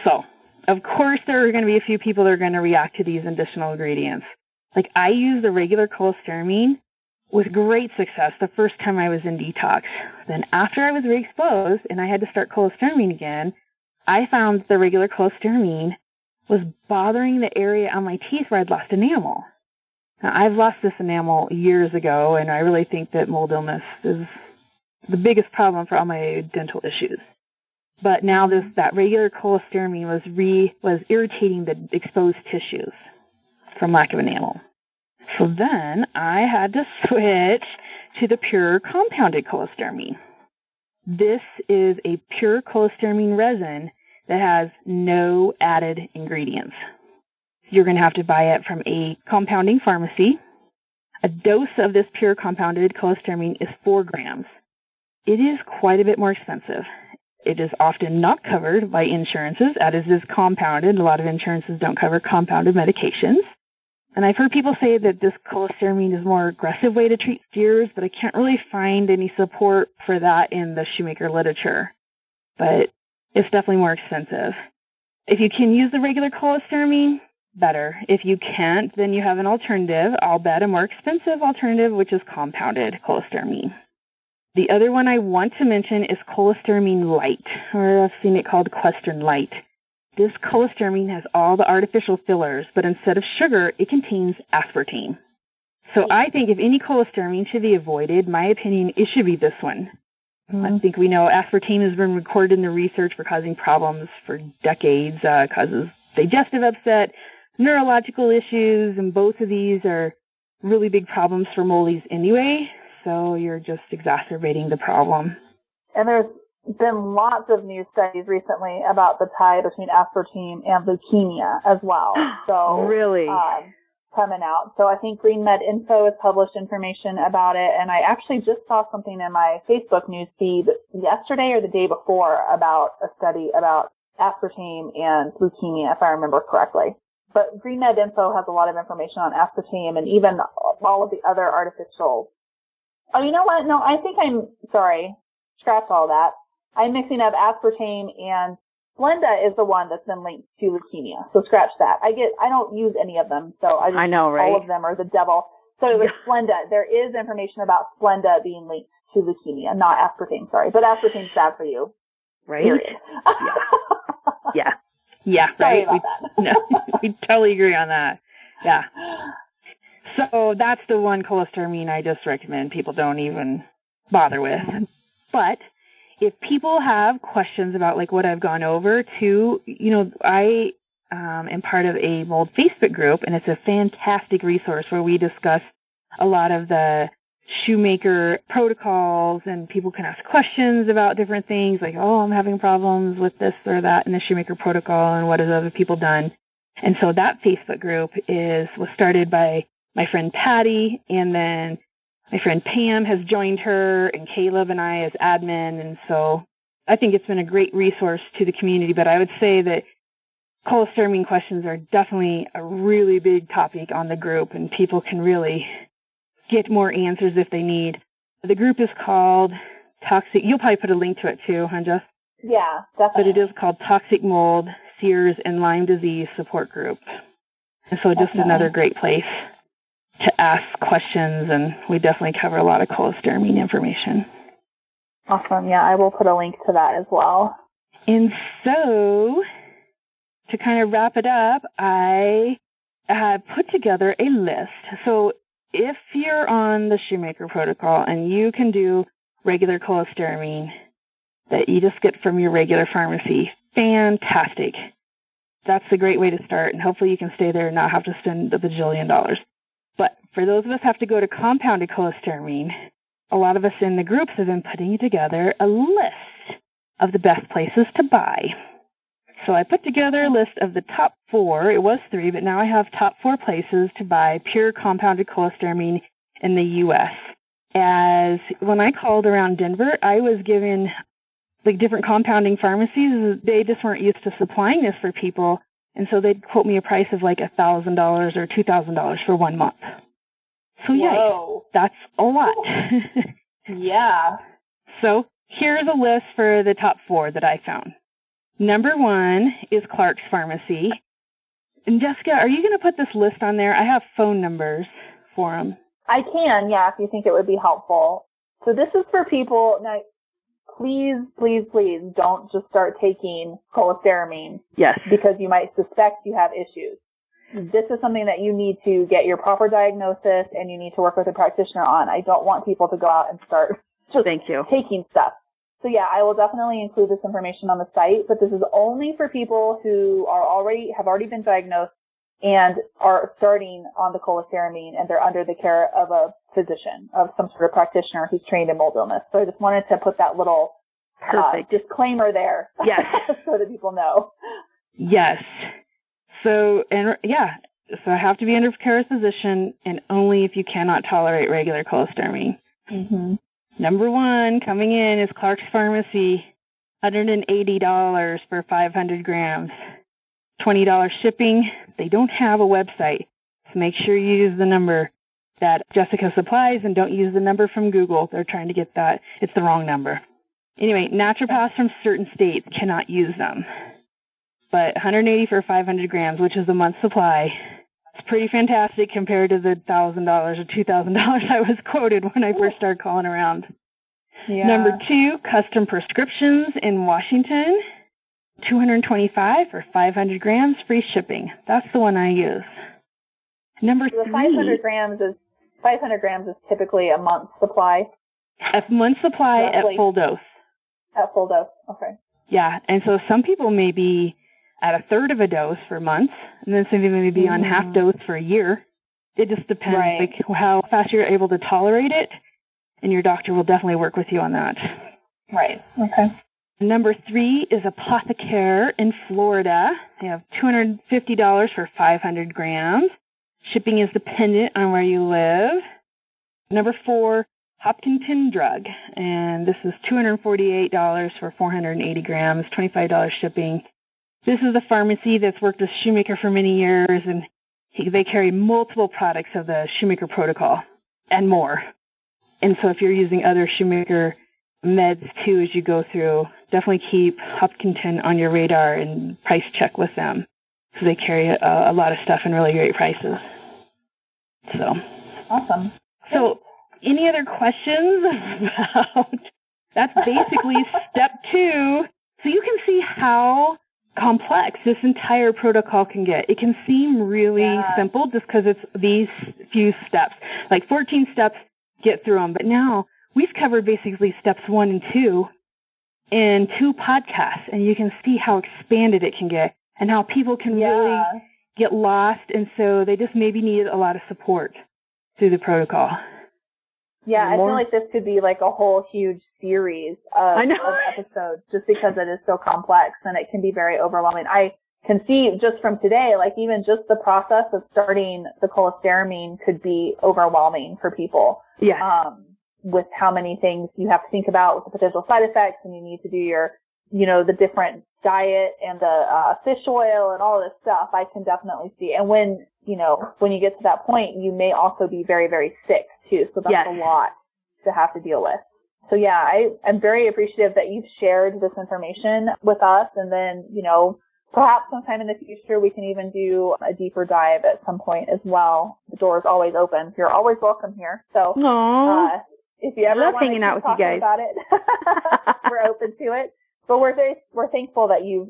So, of course, there are going to be a few people that are going to react to these additional ingredients. Like I use the regular cholestyramine with great success the first time I was in detox. Then after I was re-exposed and I had to start cholestyramine again, I found the regular cholestyramine was bothering the area on my teeth where I'd lost enamel. Now, I've lost this enamel years ago, and I really think that mold illness is the biggest problem for all my dental issues. But now that regular cholestyramine was irritating the exposed tissues from lack of enamel. So then I had to switch to the pure compounded cholestyramine. This is a pure cholestyramine resin that has no added ingredients. You're going to have to buy it from a compounding pharmacy. A dose of this pure compounded cholestyramine is 4 grams. It is quite a bit more expensive. It is often not covered by insurances, as it is compounded. A lot of insurances don't cover compounded medications. And I've heard people say that this cholestyramine is a more aggressive way to treat CIRS, but I can't really find any support for that in the Shoemaker literature. But it's definitely more expensive. If you can use the regular cholestyramine, better. If you can't, then you have an alternative, I'll bet a more expensive alternative, which is compounded cholestyramine. The other one I want to mention is cholestyramine light, or I've seen it called Questern Light. This cholestyramine has all the artificial fillers, but instead of sugar, it contains aspartame. So I think if any cholestyramine should be avoided, my opinion, it should be this one. I think we know aspartame has been recorded in the research for causing problems for decades, causes digestive upset, neurological issues, and both of these are really big problems for moldies anyway, so you're just exacerbating the problem. And there's been lots of new studies recently about the tie between aspartame and leukemia as well. So really? Coming out. So I think Green Med Info has published information about it, and I actually just saw something in my Facebook news feed yesterday or the day before about a study about aspartame and leukemia, if I remember correctly. But Green Med Info has a lot of information on aspartame and even all of the other artificial. Oh, you know what? No, I think sorry. Scratch all that. I'm mixing up aspartame and Splenda is the one that's been linked to leukemia. So scratch that. I don't use any of them, so I know, right? All of them are the devil. So it was Splenda. There is information about Splenda being linked to leukemia, not aspartame, sorry. But aspartame's bad for you. Right? Yeah. Yeah, sorry right. About that. No, we totally agree on that. Yeah. So that's the one cholestyramine I just recommend people don't even bother with. But if people have questions about like what I've gone over too, I am part of a mold Facebook group, and it's a fantastic resource where we discuss a lot of the Shoemaker protocols, and people can ask questions about different things like, oh, I'm having problems with this or that in the Shoemaker protocol, and what have other people done. And so that Facebook group was started by my friend Patty, and then my friend Pam has joined her, and Caleb and I as admin, and so I think it's been a great resource to the community. But I would say that cholestyramine questions are definitely a really big topic on the group, and people can really get more answers if they need. The group is called Toxic. You'll probably put a link to it too, huh, Jess? Yeah, definitely. But it is called Toxic Mold, CIRS, and Lyme Disease Support Group. And so just another great place to ask questions, and we definitely cover a lot of cholestyramine information. Awesome. Yeah, I will put a link to that as well. And so, to kind of wrap it up, I have put together a list. So if you're on the Shoemaker protocol and you can do regular cholestyramine that you just get from your regular pharmacy, fantastic. That's a great way to start, and hopefully you can stay there and not have to spend a bajillion dollars. But for those of us who have to go to compounded cholestyramine, a lot of us in the groups have been putting together a list of the best places to buy. So I put together a list of the top 4. It was 3, but now I have top 4 places to buy pure compounded cholestyramine in the U.S. As when I called around Denver, I was given like different compounding pharmacies. They just weren't used to supplying this for people, and so they'd quote me a price of like $1,000 or $2,000 for 1 month. So yeah, that's a lot. Yeah. So here's a list for the top 4 that I found. Number 1 is Clark's Pharmacy. And Jessica, are you going to put this list on there? I have phone numbers for them. I can, yeah, if you think it would be helpful. So this is for people, now, please, please, please don't just start taking cholestyramine. Yes. Because you might suspect you have issues. This is something that you need to get your proper diagnosis and you need to work with a practitioner on. I don't want people to go out and start just taking stuff. So yeah, I will definitely include this information on the site, but this is only for people who have already been diagnosed and are starting on the cholestyramine and they're under the care of a physician, of some sort of practitioner who's trained in mold illness. So I just wanted to put that little disclaimer there. Yes. So that people know. Yes. So I have to be under care of a physician and only if you cannot tolerate regular cholestyramine. Mm-hmm. Number 1 coming in is Clark's Pharmacy, $180 for 500 grams. $20 shipping. They don't have a website, so make sure you use the number that Jessica supplies and don't use the number from Google. They're trying to get that. It's the wrong number. Anyway, naturopaths from certain states cannot use them. But $180 for 500 grams, which is a month's supply. It's pretty fantastic compared to the $1,000 or $2,000 I was quoted when I first started calling around. Yeah. Number 2, Custom Prescriptions in Washington. $225 for 500 grams, free shipping. That's the one I use. Number 3. 500 grams is typically a month's supply. A month's supply roughly. At full dose. At full dose, okay. Yeah, and so some people may be at a third of a dose for months, and then some people may be on half dose for a year. It just depends like how fast you're able to tolerate it, and your doctor will definitely work with you on that. Right, okay. Number 3 is Apothecare in Florida. They have $250 for 500 grams. Shipping is dependent on where you live. Number 4, Hopkinton Drug, and this is $248 for 480 grams, $25 shipping. This is a pharmacy that's worked with Shoemaker for many years, and they carry multiple products of the Shoemaker protocol and more. And so if you're using other Shoemaker meds too as you go through, definitely keep Hopkinton on your radar and price check with them. So they carry a lot of stuff and really great prices. So awesome. So any other questions about that's basically step 2. So you can see how complex this entire protocol can get. It can seem really simple just because it's these few steps. Like 14 steps, get through them. But now we've covered basically steps 1 and 2 in 2 podcasts, and you can see how expanded it can get and how people can really get lost, and so they just maybe need a lot of support through the protocol. Yeah, I feel like this could be like a whole huge series of episodes just because it is so complex and it can be very overwhelming. I can see just from today, like even just the process of starting the cholestyramine could be overwhelming for people. Yeah. With how many things you have to think about with the potential side effects, and you need to do your, the different diet and the fish oil and all this stuff. I can definitely see. And when you get to that point, you may also be very, very sick too. So that's a lot to have to deal with. So yeah, I'm very appreciative that you've shared this information with us. And then, perhaps sometime in the future, we can even do a deeper dive at some point as well. The door is always open. You're always welcome here. So, if you ever want to keep talking about it, we're open to it. But we're thankful that you've,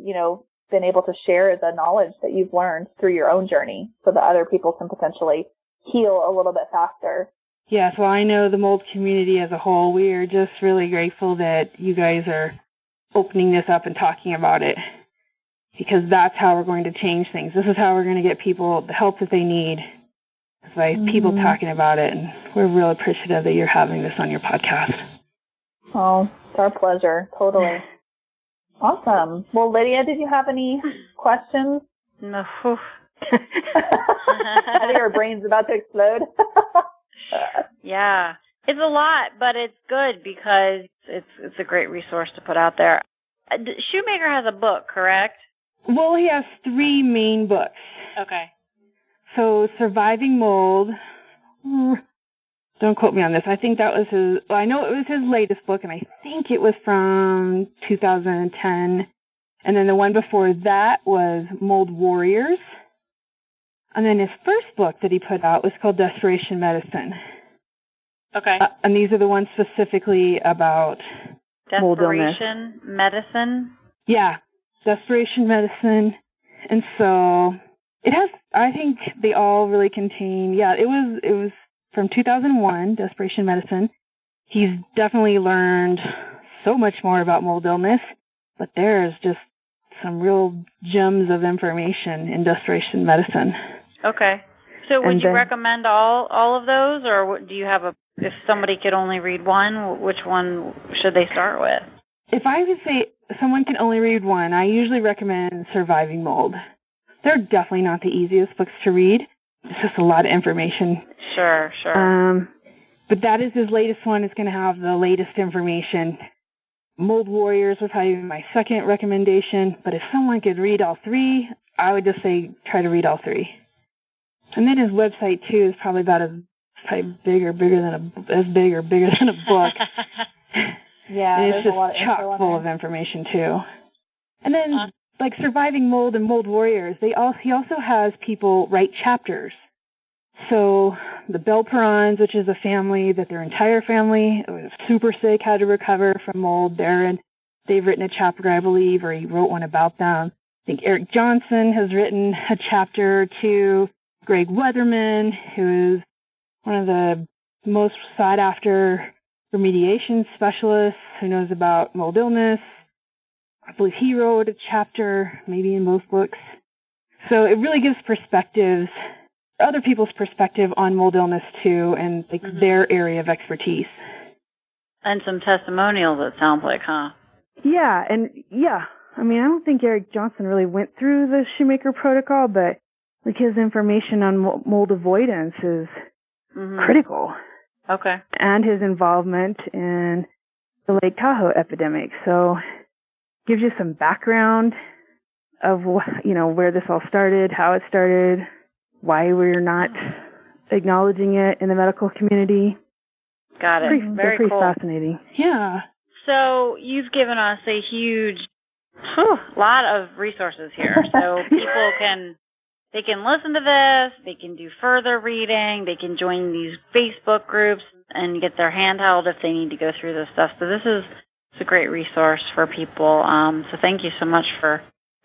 been able to share the knowledge that you've learned through your own journey so that other people can potentially heal a little bit faster. Yes, well, I know the mold community as a whole, we are just really grateful that you guys are opening this up and talking about it, because that's how we're going to change things. This is how we're going to get people the help that they need. by people talking about it, and we're real appreciative that you're having this on your podcast. Oh, it's our pleasure. Totally. Awesome. Well, Lydia, did you have any questions? No. I think our brain's about to explode. Yeah. It's a lot, but it's good because it's a great resource to put out there. Shoemaker has a book, correct? Well, he has 3 main books. Okay. So, Surviving Mold, don't quote me on this. I think that was I know it was his latest book, and I think it was from 2010. And then the one before that was Mold Warriors. And then his first book that he put out was called Desperation Medicine. Okay. And these are the ones specifically about mold illness. Desperation Medicine? Yeah, Desperation Medicine. And so it has, I think they all really contain, it was from 2001, Desperation Medicine. He's definitely learned so much more about mold illness, but there's just some real gems of information in Desperation Medicine. Okay. So would you recommend all of those, or do you have if somebody could only read one, which one should they start with? If I would say someone can only read one, I usually recommend Surviving Mold. They're definitely not the easiest books to read. It's just a lot of information. Sure. But that is his latest one. It's going to have the latest information. Mold Warriors would probably be my second recommendation. But if someone could read all 3, I would just say try to read all 3. And then his website, too, is probably about as bigger than a book. Yeah, and it's there's a lot of just chock full of information, too. And then, like Surviving Mold and Mold Warriors, he also has people write chapters. So the Belperons, which is a family that their entire family was super sick, had to recover from mold. They've written a chapter, I believe, or he wrote one about them. I think Eric Johnson has written a chapter or 2. Greg Weatherman, who is one of the most sought-after remediation specialists who knows about mold illness. I believe he wrote a chapter, maybe in both books. So it really gives perspectives, other people's perspective on mold illness, too, and their area of expertise. And some testimonials, it sounds like, huh? Yeah. I mean, I don't think Eric Johnson really went through the Shoemaker protocol, but his information on mold avoidance is critical. Okay. And his involvement in the Lake Tahoe epidemic. So gives you some background of, where this all started, how it started, why we're not acknowledging it in the medical community. Got it. Very pretty cool. Fascinating. Yeah. So you've given us a huge lot of resources here. So people can listen to this, they can do further reading, they can join these Facebook groups and get their hand held if they need to go through this stuff. So it's a great resource for people. So thank you so much for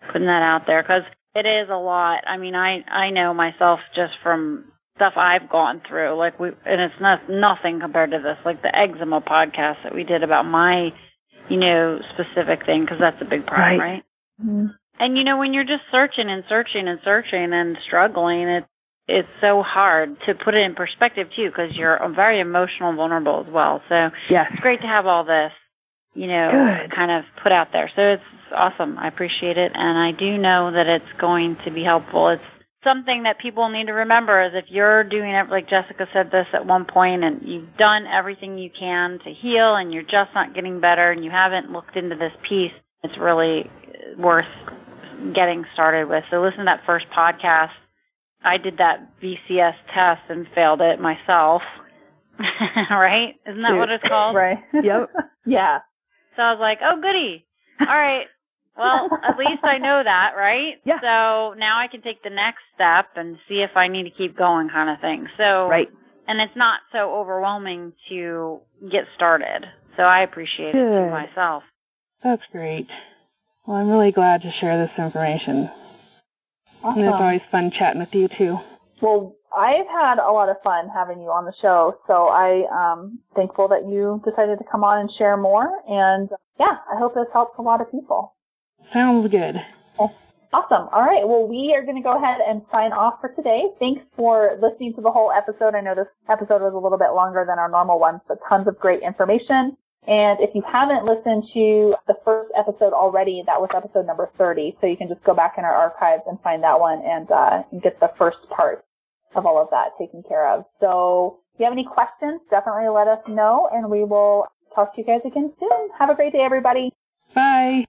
putting that out there, because it is a lot. I mean, I know myself just from stuff I've gone through, and it's nothing compared to this, like the eczema podcast that we did about my, specific thing, because that's a big problem, right? Mm-hmm. And, when you're just searching and struggling, it's so hard to put it in perspective, too, because you're very emotional and vulnerable as well. So It's great to have all this, kind of put out there. So it's awesome. I appreciate it. And I do know that it's going to be helpful. It's something that people need to remember is if you're doing it, like Jessica said this at one point, and you've done everything you can to heal and you're just not getting better and you haven't looked into this piece, it's really worth getting started with. So listen to that first podcast. I did that VCS test and failed it myself. Right? Isn't that what it's called? Right. Yep. Yeah. So I was like, oh, goody. All right. Well, at least I know that, right? Yeah. So now I can take the next step and see if I need to keep going, kind of thing. So, right. And it's not so overwhelming to get started. So I appreciate it too myself. That's great. Well, I'm really glad to share this information. Awesome. And it's always fun chatting with you, too. Well, I've had a lot of fun having you on the show, so I'm thankful that you decided to come on and share more. And, I hope this helps a lot of people. Sounds good. Awesome. All right. Well, we are going to go ahead and sign off for today. Thanks for listening to the whole episode. I know this episode was a little bit longer than our normal ones, but tons of great information. And if you haven't listened to the first episode already, that was episode number 30. So you can just go back in our archives and find that one and get the first part of all of that taken care of. So if you have any questions, definitely let us know, and we will talk to you guys again soon. Have a great day, everybody. Bye.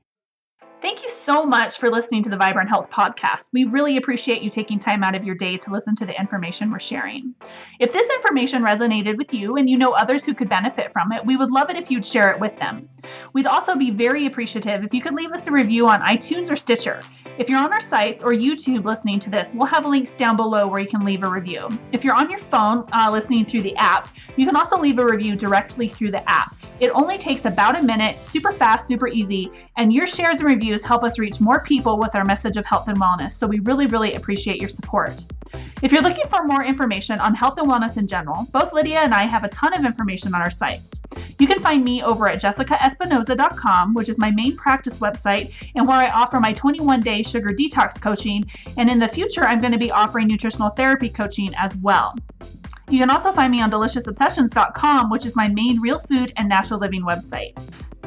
Thank you so much for listening to the Vibrant Health Podcast. We really appreciate you taking time out of your day to listen to the information we're sharing. If this information resonated with you and you know others who could benefit from it, we would love it if you'd share it with them. We'd also be very appreciative if you could leave us a review on iTunes or Stitcher. If you're on our sites or YouTube listening to this, we'll have links down below where you can leave a review. If you're on your phone listening through the app, you can also leave a review directly through the app. It only takes about a minute, super fast, super easy, and your shares and reviews help us reach more people with our message of health and wellness. So we really, really appreciate your support. If you're looking for more information on health and wellness in general, both Lydia and I have a ton of information on our sites. You can find me over at jessicaespinoza.com, which is my main practice website and where I offer my 21-day sugar detox coaching. And in the future, I'm going to be offering nutritional therapy coaching as well. You can also find me on deliciousobsessions.com, which is my main real food and natural living website.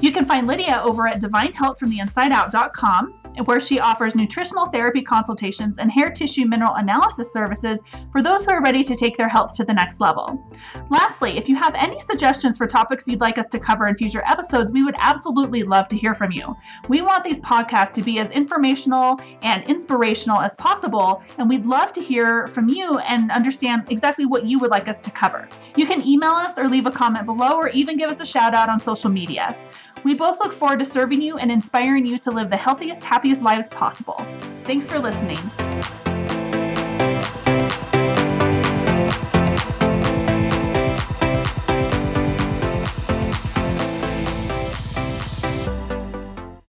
You can find Lydia over at divinehealthfromtheinsideout.com, where she offers nutritional therapy consultations and hair tissue mineral analysis services for those who are ready to take their health to the next level. Lastly, if you have any suggestions for topics you'd like us to cover in future episodes, we would absolutely love to hear from you. We want these podcasts to be as informational and inspirational as possible, and we'd love to hear from you and understand exactly what you would like us to cover. You can email us or leave a comment below or even give us a shout out on social media. We both look forward to serving you and inspiring you to live the healthiest, happiest lives possible. Thanks for listening.